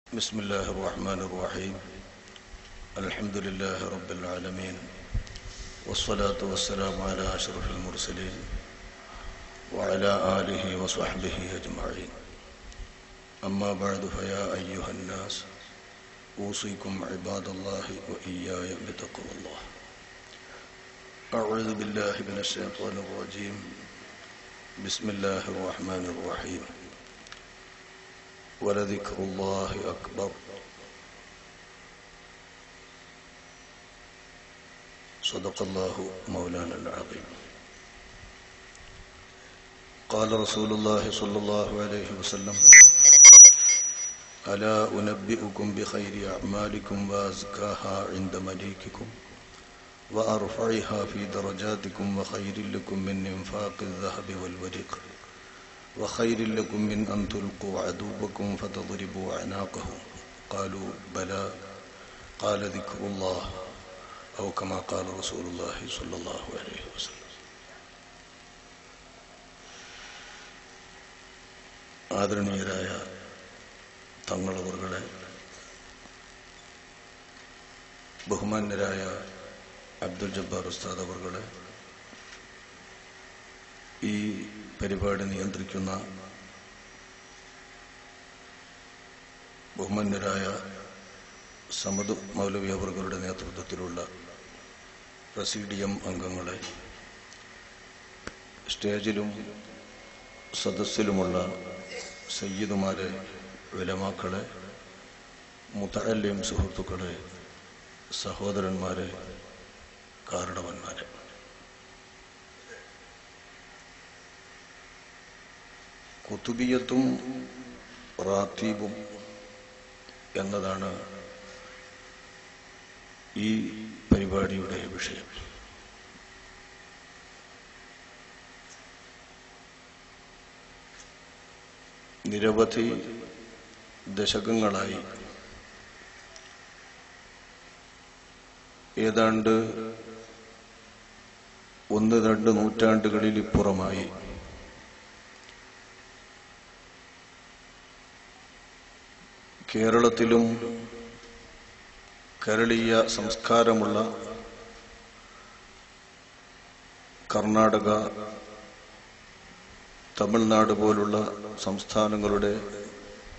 بسم الله الرحمن الرحيم الحمد لله رب العالمين والصلاة والسلام على أشرف المرسلين وعلى آله وصحبه أجمعين أما بعد فيا أيها الناس أوصيكم عباد الله وإياي بتقوى الله أعوذ بالله من الشيطان الرجيم بسم الله الرحمن الرحيم ولذكر الله أكبر صدق الله مولانا العظيم قال رسول الله صلى الله عليه وسلم ألا أنبئكم بخير أعمالكم وأزكاها عند مليككم وأرفعها في درجاتكم وخير لكم من إنفاق الذهب والورق وخير لكم من أن تلقوا عدوكم فتضربوا أعناقه قالوا بلى قال ذكر الله أو كما قال رسول الله صلى الله عليه وسلم ആദരണീയരായ തങ്ങളവറുകളെ, ബഹുമാന്യരായ അബ്ദുൽ ജബ്ബാർ ഉസ്താദ് അവറുകളെ, ഈ പരിപാടി നിയന്ത്രിക്കുന്ന ബഹുമാന്യരായ സമദ് മൗലവി അവറുകളുടെ നേതൃത്വത്തിലുള്ള പ്രസിഡിയം അംഗങ്ങളെ, സ്റ്റേജിലും സദസ്സിലുമുള്ള സയ്യിദുമാരെ, ഉലമാക്കളെ, മുതഅല്ലിം സുഹൃത്തുക്കളെ, സഹോദരന്മാരെ, കാരണവന്മാരെ, കുതുബിയത്തും റാത്തീബും എന്നതാണ് ഈ പരിപാടിയുടെ വിഷയം. നിരവധി ദശകങ്ങളായി, ഏതാണ്ട് 1-2 നൂറ്റാണ്ടുകളിൽ ഇപ്പുറമായി കേരളത്തിലും കേരളീയ സംസ്കാരമുള്ള കർണാടക, തമിഴ്നാട് പോലുള്ള സംസ്ഥാനങ്ങളുടെ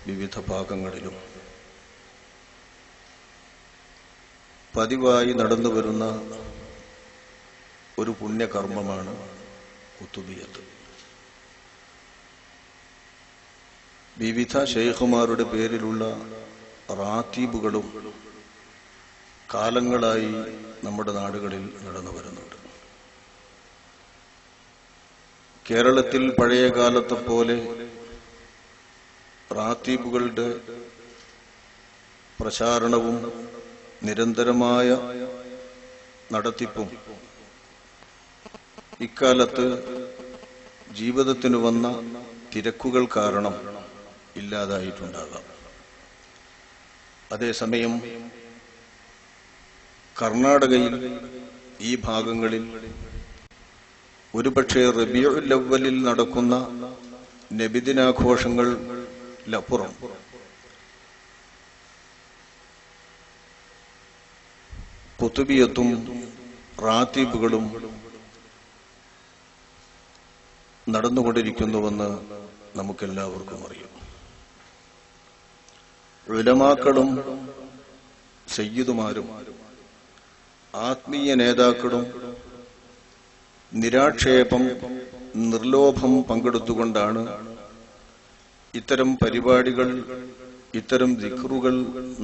വിവിധ ഭാഗങ്ങളിലും പതിവായി നടന്നുവരുന്ന ഒരു പുണ്യകർമ്മമാണ് കുതുബിയത്ത്. വിവിധ ശൈഖുമാരുടെ പേരിലുള്ള റാത്തീബുകളും കാലങ്ങളായി നമ്മുടെ നാടുകളിൽ നടന്നു വരുന്നുണ്ട്. കേരളത്തിൽ പഴയ കാലത്തെ പോലെ റാത്തീബുകളുടെ പ്രചാരണവും നിരന്തരമായ നടത്തിപ്പും ഇക്കാലത്ത് ജീവിതത്തിന് വന്ന തിരക്കുകൾ കാരണം ഇല്ലാതായിട്ടുണ്ടാകാം. അതേസമയം കർണാടകയിൽ ഈ ഭാഗങ്ങളിൽ ഒരുപക്ഷെ റബീഉൽ അവ്വലിൽ നടക്കുന്ന നബിദിനാഘോഷങ്ങളിലപ്പുറം കുതുബിയത്തും റാത്തീബുകളും നടന്നുകൊണ്ടിരിക്കുന്നുവെന്ന് നമുക്കെല്ലാവർക്കും അറിയാം. ഉലമാക്കളും സയ്യിദുമാരും ആത്മീയ നേതാക്കളും നിരാക്ഷേപം, നിർലോഭം പങ്കെടുത്തുകൊണ്ടാണ് ഇത്തരം പരിപാടികൾ, ഇത്തരം ദിക്റുകൾ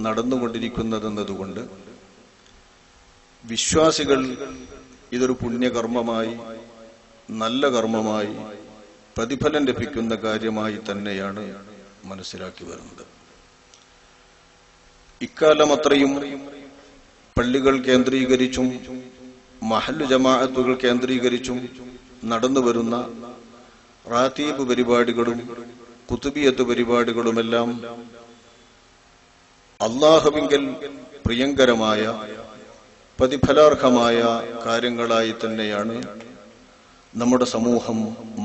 നടന്നുകൊണ്ടിരിക്കുന്നതെന്നതുകൊണ്ട് വിശ്വാസികൾ ഇതൊരു പുണ്യകർമ്മമായി, നല്ല കർമ്മമായി, പ്രതിഫലം ലഭിക്കുന്ന കാര്യമായി തന്നെയാണ് മനസ്സിലാക്കി വരുന്നത്. ഇക്കാലം അത്രയും പള്ളികൾ കേന്ദ്രീകരിച്ചും മഹല്ല് ജമാഅത്തുകൾ കേന്ദ്രീകരിച്ചും നടന്നുവരുന്ന റാത്തീബ് പരിപാടികളും കുതുബിയത്ത് പരിപാടികളുമെല്ലാം അല്ലാഹുവിങ്കൽ പ്രിയങ്കരമായ, പ്രതിഫലാർഹമായ കാര്യങ്ങളായി തന്നെയാണ് നമ്മുടെ സമൂഹം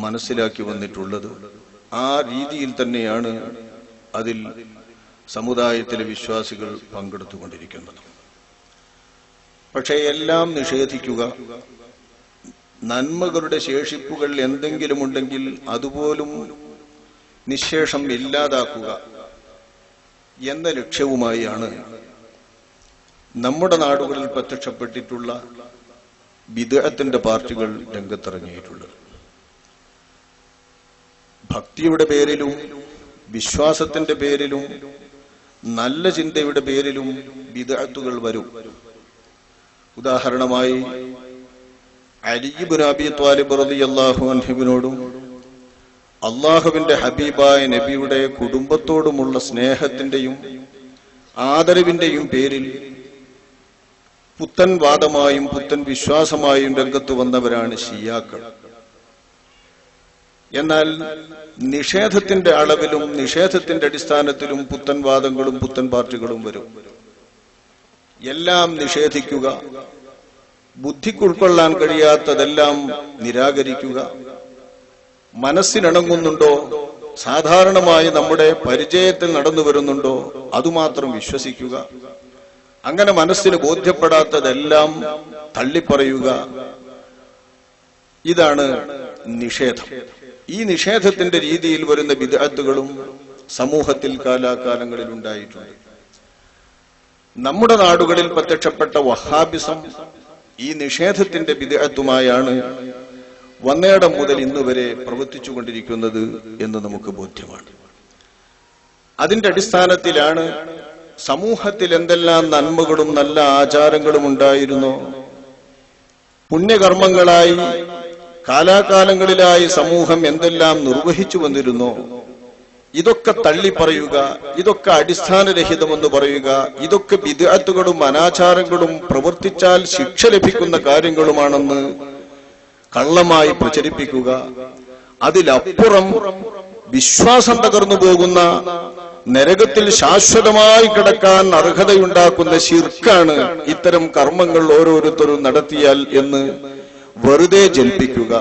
മനസ്സിലാക്കി വന്നിട്ടുള്ളത്. ആ രീതിയിൽ തന്നെയാണ് അതിൽ സമുദായത്തിലെ വിശ്വാസികൾ പങ്കെടുത്തുകൊണ്ടിരിക്കുന്നത്. പക്ഷേ എല്ലാം നിഷേധിക്കുക, നന്മകളുടെ ശേഷിപ്പുകൾ എന്തെങ്കിലുമുണ്ടെങ്കിൽ അതുപോലും നിശേഷം ഇല്ലാതാക്കുക എന്ന ലക്ഷ്യവുമായാണ് നമ്മുടെ നാടുകളിൽ പ്രത്യക്ഷപ്പെട്ടിട്ടുള്ള ബിദ്അത്തിന്റെ പാർട്ടികൾ രംഗത്തിറങ്ങിയിട്ടുള്ളത്. ഭക്തിയുടെ പേരിലും വിശ്വാസത്തിന്റെ പേരിലും നല്ല ചിന്തയുടെ പേരിലും ബിദ്അത്തുകൾ വരും. ഉദാഹരണമായി അലി ഇബ്നു അബീ ത്വാലിബ് റളിയല്ലാഹു അൻഹുവിനോടും അള്ളാഹുവിന്റെ ഹബീബായ നബിയുടെ കുടുംബത്തോടുമുള്ള സ്നേഹത്തിന്റെയും ആദരവിന്റെയും പേരിൽ പുത്തൻ വാദമായും പുത്തൻ വിശ്വാസമായും രംഗത്ത് വന്നവരാണ് ഷിയാക്കൾ. എന്നാൽ നിഷേധത്തിന്റെ അളവിലും നിഷേധത്തിന്റെ അടിസ്ഥാനത്തിലും പുത്തൻ വാദങ്ങളും പുത്തൻ പാർട്ടികളും വരും. എല്ലാം നിഷേധിക്കുക, ബുദ്ധിക്ക് ഉൾക്കൊള്ളാൻ കഴിയാത്തതെല്ലാം നിരാകരിക്കുക, മനസ്സിനിണങ്ങുന്നുണ്ടോ, സാധാരണമായി നമ്മുടെ പരിചയത്തിൽ നടന്നു വരുന്നുണ്ടോ അതുമാത്രം വിശ്വസിക്കുക, അങ്ങനെ മനസ്സിന് ബോധ്യപ്പെടാത്തതെല്ലാം തള്ളിപ്പറയുക. ഇതാണ് നിഷേധം. ഈ നിഷേധത്തിന്റെ രീതിയിൽ വരുന്ന ബിദ്അത്തുകളും സമൂഹത്തിൽ കാലാകാലങ്ങളിൽ ഉണ്ടായിട്ടുണ്ട്. നമ്മുടെ നാടുകളിൽ പ്രത്യക്ഷപ്പെട്ട വഹാബിസം ഈ നിഷേധത്തിന്റെ ബിദ്അത്തുമായാണ് വന്നേടം മുതൽ ഇന്നുവരെ പ്രവർത്തിച്ചുകൊണ്ടിരിക്കുന്നത് എന്ന് നമുക്ക് ബോധ്യമാണ്. അതിന്റെ അടിസ്ഥാനത്തിലാണ് സമൂഹത്തിൽ എന്തെല്ലാം നന്മകളും നല്ല ആചാരങ്ങളും ഉണ്ടായിരുന്നോ, പുണ്യകർമ്മങ്ങളായി കാലാകാലങ്ങളിലായി സമൂഹം എന്തെല്ലാം നിർവഹിച്ചു വന്നിരുന്നോ, ഇതൊക്കെ തള്ളിപ്പറയുക, ഇതൊക്കെ അടിസ്ഥാനരഹിതമെന്ന് പറയുക, ഇതൊക്കെ ബിദ്അത്തുകളും അനാചാരങ്ങളും പ്രവർത്തിച്ചാൽ ശിക്ഷ ലഭിക്കുന്ന കാര്യങ്ങളുമാണെന്ന് കള്ളമായി പ്രചരിപ്പിക്കുക. അതിലപ്പുറം വിശ്വാസം തകർന്നു പോകുന്ന, നരകത്തിൽ ശാശ്വതമായി കിടക്കാൻ അർഹതയുണ്ടാക്കുന്ന ശിർക്കാണ് ഇത്തരം കർമ്മങ്ങൾ ഓരോരുത്തരും നടത്തിയാൽ എന്ന് വെറുതെ ജൽപ്പിക്കുക.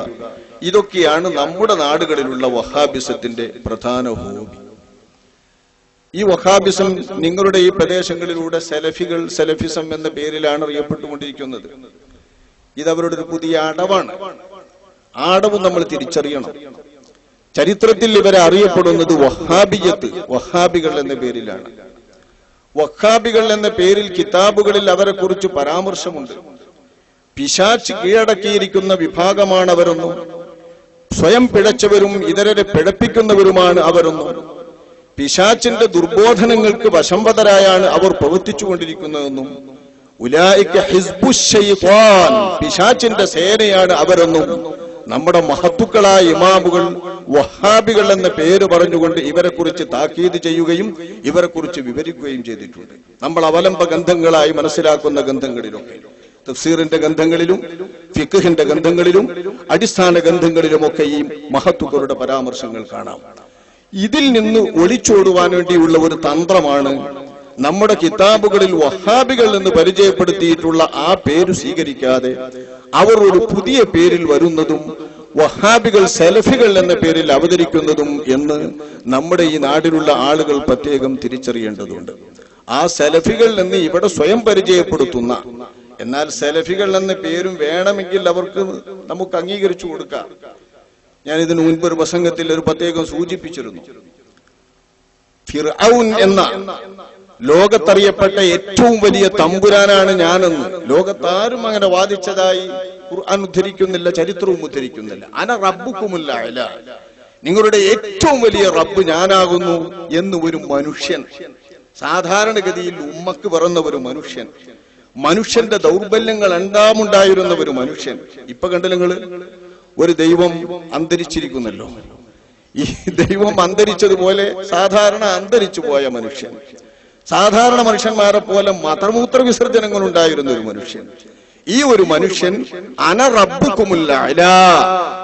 ഇതൊക്കെയാണ് നമ്മുടെ നാടുകളിലുള്ള വഹാബിസത്തിന്റെ പ്രധാന ഹോബി. ഈ വഹാബിസം നിങ്ങളുടെ ഈ പ്രദേശങ്ങളിലൂടെ സെലഫികൾ, സെലഫിസം എന്ന പേരിലാണ് അറിയപ്പെട്ടുകൊണ്ടിരിക്കുന്നത്. ഇതവരുടെ ഒരു പുതിയ അടവാണ്. ആ അടവ് നമ്മൾ തിരിച്ചറിയണം. ചരിത്രത്തിൽ ഇവരെ അറിയപ്പെടുന്നത് വഹാബിയത്ത്, വഹാബികൾ എന്ന പേരിലാണ്. വഹാബികൾ എന്ന പേരിൽ കിതാബുകളിൽ അവരെ കുറിച്ച് പരാമർശമുണ്ട്. പിശാച് കീഴടക്കിയിരിക്കുന്ന വിഭാഗമാണ് അവരെന്നും, സ്വയം പിഴച്ചവരും ഇതരരെ പിഴപ്പിക്കുന്നവരുമാണ് അവരെന്നും, പിശാചിന്റെ ദുർബോധനങ്ങൾക്ക് വശംവദരായാണ് അവർ പ്രവർത്തിച്ചുകൊണ്ടിരിക്കുന്നതെന്നും, ഉലൈക ഹിസ്ബുശ് ശൈത്വാൻ, പിശാചിന്റെ സേനയാണ് അവരെന്നും നമ്മുടെ മഹത്തുക്കളായ ഇമാമുകൾ വഹാബികൾ എന്ന പേര് പറഞ്ഞുകൊണ്ട് ഇവരെ കുറിച്ച് താക്കീത് ചെയ്യുകയും ഇവരെ കുറിച്ച് വിവരിക്കുകയും ചെയ്തിട്ടുണ്ട്. നമ്മൾ അവലംബ ഗ്രന്ഥങ്ങളായി മനസ്സിലാക്കുന്ന ഗ്രന്ഥങ്ങളിലൊക്കെ, തഫ്സീറിന്റെ ഗ്രന്ഥങ്ങളിലും ഫിഖ്ഹിന്റെ ഗ്രന്ഥങ്ങളിലും അടിസ്ഥാന ഗ്രന്ഥങ്ങളിലുമൊക്കെ ഈ മഹത്തുക്കളുടെ പരാമർശങ്ങൾ കാണാം. ഇതിൽ നിന്ന് ഒളിച്ചോടുവാൻ വേണ്ടിയുള്ള ഒരു തന്ത്രമാണ് നമ്മുടെ കിതാബുകളിൽ വഹാബികൾ എന്ന് പരിചയപ്പെടുത്തിയിട്ടുള്ള ആ പേര് സ്വീകരിക്കാതെ അവർ ഒരു പുതിയ പേരിൽ വരുന്നതും വഹാബികൾ സെലഫികൾ എന്ന പേരിൽ അവതരിക്കുന്നതും എന്ന് നമ്മുടെ ഈ നാട്ടിലുള്ള ആളുകൾ പ്രത്യേകം തിരിച്ചറിയേണ്ടതുണ്ട്. ആ സെലഫികൾ എന്ന് ഇവിടെ സ്വയം പരിചയപ്പെടുത്തുന്ന, എന്നാൽ സെലഫികൾ എന്ന പേരും വേണമെങ്കിൽ അവർക്ക് നമുക്ക് അംഗീകരിച്ചു കൊടുക്കാം. ഞാൻ ഇതിനു മുൻപ് ഒരു പ്രസംഗത്തിൽ ഒരു പ്രത്യേകം സൂചിപ്പിച്ചിരുന്നു. ഫിർഔൻ എന്ന ലോകത്തറിയപ്പെട്ട ഏറ്റവും വലിയ തമ്പുരാനാണ് ഞാനെന്ന് ലോകത്താരും അങ്ങനെ വാദിച്ചതായി ഖുർആൻ ഉദ്ധരിക്കുന്നില്ല, ചരിത്രവും ഉദ്ധരിക്കുന്നില്ല. അന റബ്ബുക്കുമുൽ അഅ്ല, നിങ്ങളുടെ ഏറ്റവും വലിയ റബ്ബ് ഞാനാകുന്നു എന്ന് ഒരു മനുഷ്യൻ, സാധാരണഗതിയിൽ ഉമ്മക്ക് പിറന്ന ഒരു മനുഷ്യൻ, മനുഷ്യന്റെ ദൗർബല്യങ്ങൾ ഉണ്ടായിരുന്ന ഒരു മനുഷ്യൻ. ഇപ്പൊ കണ്ടില്ല നിങ്ങള്, ഒരു ദൈവം അന്തരിച്ചിരിക്കുന്നല്ലോ. ഈ ദൈവം അന്തരിച്ചതുപോലെ സാധാരണ അന്തരിച്ചു പോയ മനുഷ്യൻ, സാധാരണ മനുഷ്യന്മാരെ പോലെ മതമൂത്ര വിസർജനങ്ങൾ ഉണ്ടായിരുന്ന ഒരു മനുഷ്യൻ. ഈ ഒരു മനുഷ്യൻ അന റബ്ബുക്കുമുൽ അഅ്ല,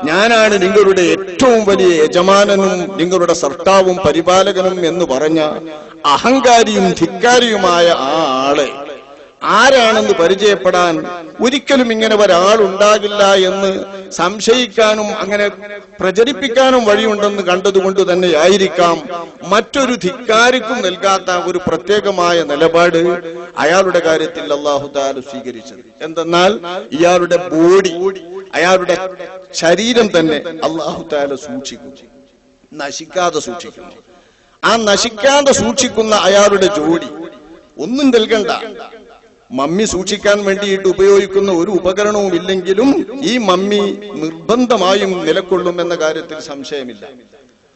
ഞാനാണ് നിങ്ങളുടെ ഏറ്റവും വലിയ യജമാനനും നിങ്ങളുടെ സർട്ടാവും പരിപാലകനും എന്ന് പറഞ്ഞ അഹങ്കാരിയും ധിക്കാരിയുമായ ആ ആളെ, ആരാണെന്ന് പരിചയപ്പെടാൻ ഒരിക്കലും ഇങ്ങനെ ഒരാളുണ്ടാകില്ല എന്ന് സംശയിക്കാനും അങ്ങനെ പ്രചരിപ്പിക്കാനും വഴിയുണ്ടെന്ന് കണ്ടതുകൊണ്ട് തന്നെയായിരിക്കാം മറ്റൊരു ധിക്കാരിക്കും നൽകാത്ത ഒരു പ്രത്യേകമായ നിലപാട് അയാളുടെ കാര്യത്തിൽ അല്ലാഹു തആല സ്വീകരിച്ചത്. എന്തെന്നാൽ ഇയാളുടെ ബോഡി, അയാളുടെ ശരീരം തന്നെ അല്ലാഹു തആല സൂക്ഷിക്കും, നശിക്കാതെ സൂക്ഷിക്കുന്നു. ആ നശിക്കാതെ സൂക്ഷിക്കുന്ന അയാളുടെ ജോഡി ഒന്നും നൽകണ്ട. മമ്മി സൂക്ഷിക്കാൻ വേണ്ടിയിട്ട് ഉപയോഗിക്കുന്ന ഒരു ഉപകരണവും ഇല്ലെങ്കിലും ഈ മമ്മി നിർബന്ധമായും നിലകൊള്ളുമെന്ന കാര്യത്തിൽ സംശയമില്ല.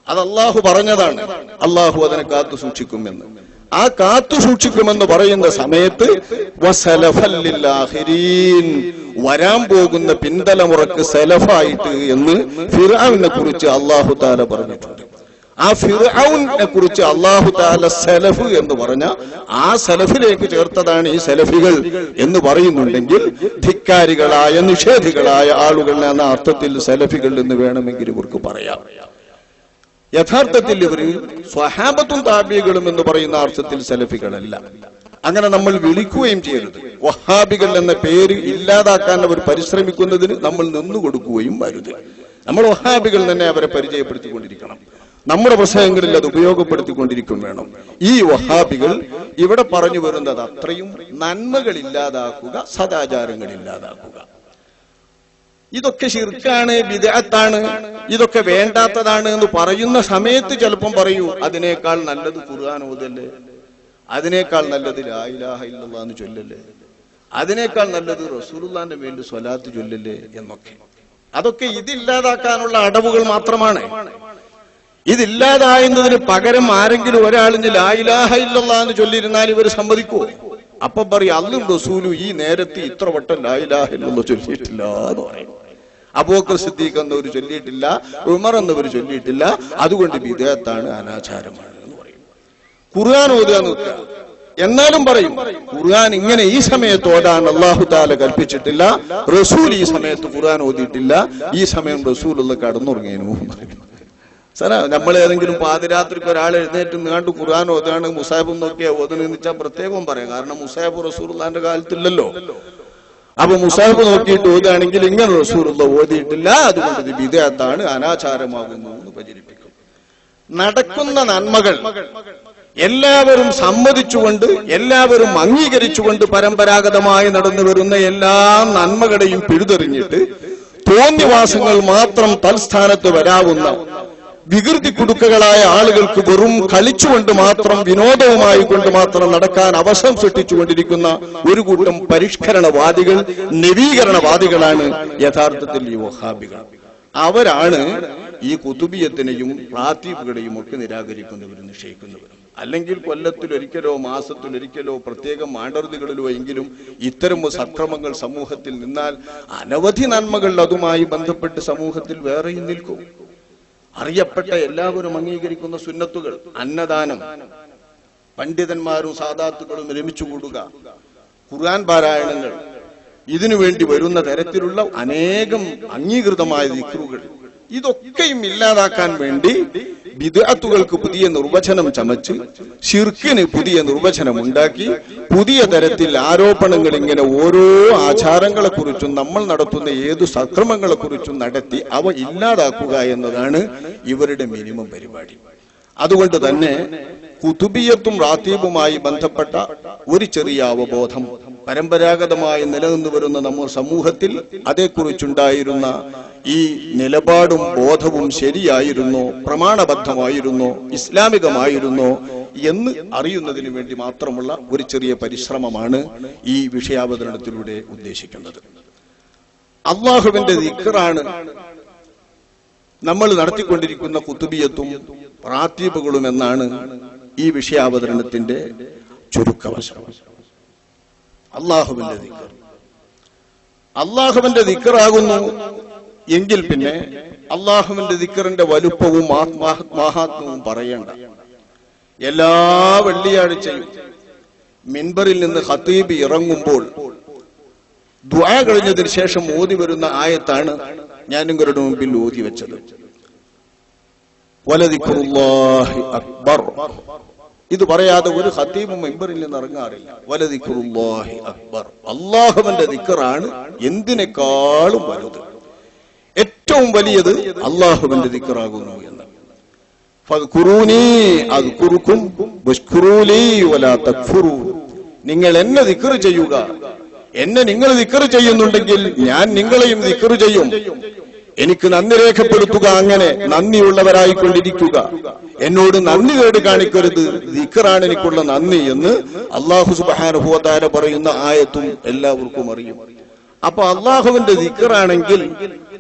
അത് അള്ളാഹു പറഞ്ഞതാണ്. അള്ളാഹു അതിനെ കാത്തു സൂക്ഷിക്കുമെന്ന്. ആ കാത്തു സൂക്ഷിക്കുമെന്ന് പറയുന്ന സമയത്ത് വരാൻ പോകുന്ന പിന്തലമുറക്ക് സലഫായിട്ട് എന്ന് ഫിർഔനെ കുറിച്ച് അള്ളാഹു തആല പറഞ്ഞിട്ടുണ്ട്. ആ ഫിർഔനെ കുറിച്ച് അല്ലാഹു തആല സലഫ് എന്ന് പറഞ്ഞ ആ സലഫിലേക്ക് ചേർത്തതാണ് ഈ സലഫികൾ എന്ന് പറയുന്നുണ്ടെങ്കിൽ ധിക്കാരികളായ നിഷേധികളായ ആളുകൾ എന്ന അർത്ഥത്തിൽ സലഫികൾ എന്ന് വേണമെങ്കിൽ ഇവർക്ക് പറയാം. യഥാർത്ഥത്തിൽ ഇവർ സ്വഹാബത്തും താബികളും എന്ന് പറയുന്ന അർത്ഥത്തിൽ സലഫികളല്ല. അങ്ങനെ നമ്മൾ വിളിക്കുകയും ചെയ്യരുത്. വഹാബികൾ എന്ന പേര് ഇല്ലാതാക്കാൻ അവർ പരിശ്രമിക്കുന്നതിന് നമ്മൾ നിന്നുകൊടുക്കുകയും വരുത്. നമ്മൾ വഹാബികൾ തന്നെ അവരെ പരിചയപ്പെടുത്തിക്കൊണ്ടിരിക്കണം. നമ്മുടെ പ്രസംഗങ്ങളിൽ അത് ഉപയോഗപ്പെടുത്തിക്കൊണ്ടിരിക്കും വേണം. ഈ വഹാബികൾ ഇവിടെ പറഞ്ഞു വരുന്നത് അത്രയും നന്മകൾ ഇല്ലാതാക്കുക, സദാചാരങ്ങൾ ഇല്ലാതാക്കുക. ഇതൊക്കെ ശിർക്കാണ്, ബിദ്അത്താണ്, ഇതൊക്കെ വേണ്ടാത്തതാണ് എന്ന് പറയുന്ന സമയത്ത് ചിലപ്പം പറയൂ അതിനേക്കാൾ നല്ലത് ഖുർആൻ ഓതല്ലേ, അതിനേക്കാൾ നല്ലത് ലാ ഇലാഹ ഇല്ലല്ലാഹ് എന്ന് ചൊല്ലല്ലേ, അതിനേക്കാൾ നല്ലത് റസൂലുള്ളാഹിന്റെ മേൽ സ്വലാത്ത് ചൊല്ലല്ലേ എന്നൊക്കെ. അതൊക്കെ ഇതില്ലാതാക്കാനുള്ള അടവുകൾ മാത്രമാണ്. ഇതില്ലാതായതിന് പകരം ആരെങ്കിലും ഒരാളിന് ലാ ഇലാഹ ഇല്ലല്ലാഹ് എന്ന് ചൊല്ലിയിരുന്നാൽ ഇവർ സമ്മതിക്കുമോ? അപ്പൊ പറയും അല്ലാഹും റസൂലും ഈ നേരത്തെ ഇത്ര വട്ടം ലാ ഇലാഹ ഇല്ലല്ലാഹ് ചൊല്ലിയിട്ടില്ല എന്ന് പറയും. അബൂബക്കർ സിദ്ദീഖ് എന്നവർ ചൊല്ലിയിട്ടില്ല, ഉമർ എന്നവർ ചൊല്ലിയിട്ടില്ല, അതുകൊണ്ട് ബിദ്അത്താണ്, അനാചാരമാണ് എന്ന് പറയും. ഖുർആൻ ഓതുക നോക്കുക, എന്നാലും പറയും ഖുർആൻ ഇങ്ങനെ ഈ സമയത്ത് ഓതാൻ അല്ലാഹു തആല കൽപ്പിച്ചിട്ടില്ല, റസൂൽ ഈ സമയത്ത് ഖുർആൻ ഓതിയിട്ടില്ല, ഈ സമയം റസൂലുള്ള കടന്നുറങ്ങിയെന്നു പറയും. സാറ നമ്മൾ ഏതെങ്കിലും പാതിരാത്രിക്ക് ഒരാൾ എഴുന്നേറ്റ് നിന്നാണ്ട് ഖുർആൻ ഓതാണ് മുസാഹിബും നോക്കിയാ ഓതണെന്ന് വെച്ചാൽ പ്രത്യേകം പറയാം. കാരണം മുസാഹിബ് റസൂലുള്ളാഹിന്റെ കാലത്തില്ലല്ലോ. അപ്പൊ മുസാഹിബ് നോക്കിയിട്ട് ഓതുകയാണെങ്കിൽ ഇങ്ങനെ റസൂലുള്ള ഓതിയിട്ടില്ല, അതുകൊണ്ട് ഇത് ബിദ്അത്താണ്, അനാചാരമാകുന്നു എന്ന് പ്രചരിപ്പിക്കും. നടക്കുന്ന നന്മകൾ എല്ലാവരും സമ്മതിച്ചുകൊണ്ട്, എല്ലാവരും അംഗീകരിച്ചുകൊണ്ട് പരമ്പരാഗതമായി നടന്നു വരുന്ന എല്ലാ നന്മകളെയും പിഴുതെറിഞ്ഞിട്ട് തോന്നിവാസങ്ങൾ മാത്രം തൽസ്ഥാനത്ത് വരാവുന്ന വികൃതി കുടുക്കകളായ ആളുകൾക്ക് വെറും കളിച്ചുകൊണ്ട് മാത്രം, വിനോദവുമായി കൊണ്ട് മാത്രം നടക്കാൻ അവസരം സൃഷ്ടിച്ചുകൊണ്ടിരിക്കുന്ന ഒരു കൂട്ടം പരിഷ്കരണവാദികൾ, നവീകരണവാദികളാണ് യഥാർത്ഥത്തിൽ ഈ വഹാബികൾ. അവരാണ് ഈ കുതുബിയത്തിനെയും റാത്തീബുകളെയും ഒക്കെ നിരാകരിക്കുന്നവരും നിഷേധിക്കുന്നവരും. അല്ലെങ്കിൽ കൊല്ലത്തിലൊരിക്കലോ മാസത്തിലൊരിക്കലോ പ്രത്യേകം ആണ്ടറുതികളിലോ എങ്കിലും ഇത്തരം സക്രമങ്ങൾ സമൂഹത്തിൽ നിന്നാൽ അനവധി നന്മകൾ അതുമായി ബന്ധപ്പെട്ട് സമൂഹത്തിൽ വേറെയും നിൽക്കും. അറിയപ്പെട്ട എല്ലാവരും അംഗീകരിക്കുന്ന സുന്നത്തുകൾ, അന്നദാനം, പണ്ഡിതന്മാരും സാദാത്തുക്കളും രമിച്ചുകൂടുക, ഖുർആൻ പാരായണങ്ങൾ, ഇതിനുവേണ്ടി വരുന്ന തരത്തിലുള്ള അനേകം അംഗീകൃതമായ ദിക്റുകൾ, ഇതൊക്കെയും ഇല്ലാതാക്കാൻ വേണ്ടി ബിദ്അത്തുകൾക്ക് പുതിയ നിർവചനം ചമച്ച്, ശിർക്കിന് പുതിയ നിർവചനം ഉണ്ടാക്കി, പുതിയ തരത്തിൽ ആരോപണങ്ങൾ ഇങ്ങനെ ഓരോ ആചാരങ്ങളെ കുറിച്ചും നമ്മൾ നടത്തുന്ന ഏതു സക്രമങ്ങളെ കുറിച്ചും നടത്തി അവ ഇല്ലാതാക്കുക എന്നതാണ് ഇവരുടെ മിനിമം പരിപാടി. അതുകൊണ്ട് തന്നെ കുതുബിയത്തും റാത്തീബുമായി ബന്ധപ്പെട്ട ഒരു ചെറിയ അവബോധം പരമ്പരാഗതമായി നിലനിന്നു വരുന്ന നമ്മുടെ സമൂഹത്തിൽ അതേക്കുറിച്ചുണ്ടായിരുന്ന ഈ നിലപാടും ബോധവും ശരിയായിരുന്നോ, പ്രമാണബദ്ധമായിരുന്നോ, ഇസ്ലാമികമായിരുന്നോ എന്ന് അറിയുന്നതിന് വേണ്ടി മാത്രമുള്ള ഒരു ചെറിയ പരിശ്രമമാണ് ഈ വിഷയാവതരണത്തിലൂടെ ഉദ്ദേശിക്കുന്നത്. അല്ലാഹുവിന്റെ ദിക്റാണ് നമ്മൾ നടത്തിക്കൊണ്ടിരിക്കുന്ന കുതുബിയത്തും റാത്തീബുകളും എന്നാണ് ഈ വിഷയാവതരണത്തിന്റെ ചുരുക്കവശം. അല്ലാഹുവിന്റെ ദിക്ർ, അല്ലാഹുവിന്റെ ദിക്റാകുന്നു എങ്കിൽ പിന്നെ അല്ലാഹുവിന്റെ ദിക്റിന്റെ വലുപ്പവും മഹാത്മ്യവും പറയേണ്ട. എല്ലാ വെള്ളിയാഴ്ചയും മിൻബറിൽ നിന്ന് ഖതീബ് ഇറങ്ങുമ്പോൾ ദുആ കഴിഞ്ഞതിന് ശേഷം ഓതി വരുന്ന ആയത്താണ് ഞാൻ നിങ്ങളുടെ മുമ്പിൽ ഓതി വെച്ചത്. വലദിക്റുല്ലാഹി അക്ബർ, ഇത് പറയാതെ ഒരു ഖതീബും മിമ്പറിൽ നിന്ന് ഇറങ്ങാറില്ല. വലദിക്റുല്ലാഹി അക്ബർ, അല്ലാഹുവിന്റെ ദിക്റാണ് എന്തിനേക്കാളും വലുത്. ഏറ്റവും വലിയത് അല്ലാഹുവിന്റെ ദിക്റാകുന്നു എന്ന്. ഫദ്കുറൂനി അദ്കുറുക്കും വഷ്കുറൂലി വലാ തക്ഫുറൂ, നിങ്ങൾ എന്നെ ദിക്ർ ചെയ്യുക, എന്നെ നിങ്ങൾ ദിക്ർ ചെയ്യുന്നുണ്ടെങ്കിൽ ഞാൻ നിങ്ങളെയും ദിക്ർ ചെയ്യും. എനിക്ക് നന്ദി രേഖപ്പെടുത്തുക, അങ്ങനെ നന്ദിയുള്ളവരായിക്കൊണ്ടിരിക്കുക. എന്നോട് നന്ദി കേട് കാണിക്കരുത്, ദിക്റാണ് എനിക്കുള്ള നന്ദി എന്ന് അല്ലാഹു സുബ്ഹാനഹു വ തആല പറയുന്ന ആയത്തും എല്ലാവർക്കും അറിയും. അപ്പൊ അള്ളാഹുവിന്റെ ദിക്റാണെങ്കിൽ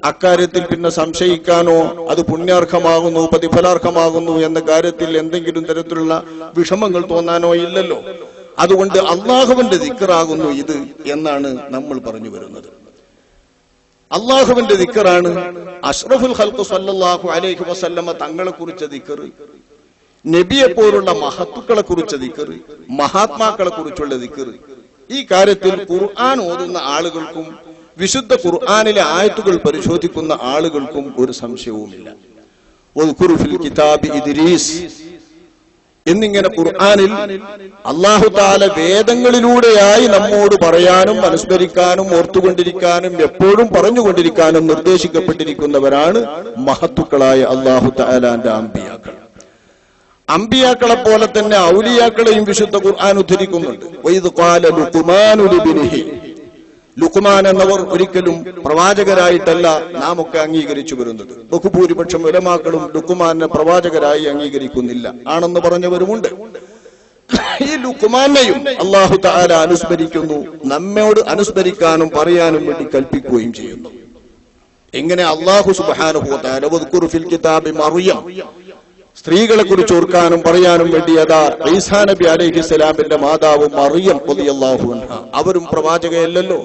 അക്കാര്യത്തിൽ പിന്നെ സംശയിക്കാനോ അത് പുണ്യാർഹമാകുന്നു പ്രതിഫലാർഹമാകുന്നു എന്ന കാര്യത്തിൽ എന്തെങ്കിലും തരത്തിലുള്ള വിഷമങ്ങൾ തോന്നാനോ ഇല്ലല്ലോ. അതുകൊണ്ട് അള്ളാഹുവിന്റെ ദിക്റാകുന്നു ഇത് എന്നാണ് നമ്മൾ പറഞ്ഞു വരുന്നത്. അള്ളാഹുവിന്റെ ദിക്റാണ് അഷ്റഫുൽ ഖൽഖ് സല്ലല്ലാഹു അലൈഹി വസല്ലമ തങ്ങളെ കുറിച്ച ദിക്ർ, നബിയെ പോലുള്ള മഹത്തുക്കളെ കുറിച്ച ദിക്ർ, മഹാത്മാക്കളെ കുറിച്ചുള്ള ദിക്ർ. ഈ കാര്യത്തിൽ ഖുർആൻ ഓതുന്ന ആളുകൾക്കും വിശുദ്ധ ഖുർആനിലെ ആയത്തുകൾ പരിശോധിക്കുന്ന ആളുകൾക്കും ഒരു സംശയവുമില്ല. വദ്കുർ ഫിൽ കിതാബി ഇദ്രീസ് എന്നിങ്ങനെ ഖുർആനിൽ അല്ലാഹു തആല വേദങ്ങളിലൂടെയായി നമ്മോട് പറയാനും അനുസ്മരിക്കാനും ഓർത്തുകൊണ്ടിരിക്കാനും എപ്പോഴും പറഞ്ഞുകൊണ്ടിരിക്കാനും നിർദ്ദേശിക്കപ്പെട്ടിരിക്കുന്നവരാണ് മഹത്തുക്കളായ അല്ലാഹു തആലാന്റെ അമ്പിയാക്കൾ. അമ്പിയാക്കളെ പോലെ തന്നെ ഔലിയാക്കളെയും വിശുദ്ധ ഖുർആൻ ഉദ്ധരിക്കുന്നുണ്ട്. വഇദ് ഖാല ലുഖ്മാനു ലിബ്നിഹി, ലുഖ്മാൻ എന്നവർ ഒരിക്കലും പ്രവാചകരായിട്ടല്ല നാം ഒക്കെ അംഗീകരിച്ചു വരുന്നത്. ബഹുഭൂരിപക്ഷം ഉലമാക്കളും ലുഖ്മാനെ പ്രവാചകരായി അംഗീകരിക്കുന്നില്ല, ആണെന്ന് പറഞ്ഞവരുമുണ്ട്. ഈ ലുഖ്മാനെയും അല്ലാഹു തആല അനുസ്മരിക്കുന്നു, നമ്മോട് അനുസ്മരിക്കാനും പറയാനും വേണ്ടി കൽപ്പിക്കുകയും ചെയ്യുന്നു. എങ്ങനെ? അല്ലാഹു സുബ്ഹാനഹു വ തആല വദ്കുർ ഫിൽ കിതാബി മറിയം, സ്ത്രീകളെ കുറിച്ച് ഓർക്കാനും പറയാനും വേണ്ടി അതാ ഈസാ നബി അലൈഹിസ്സലാമിന്റെ മാതാവ് മറിയം റളിയല്ലാഹു അൻഹ, അവരും പ്രവാചകയല്ലല്ലോ.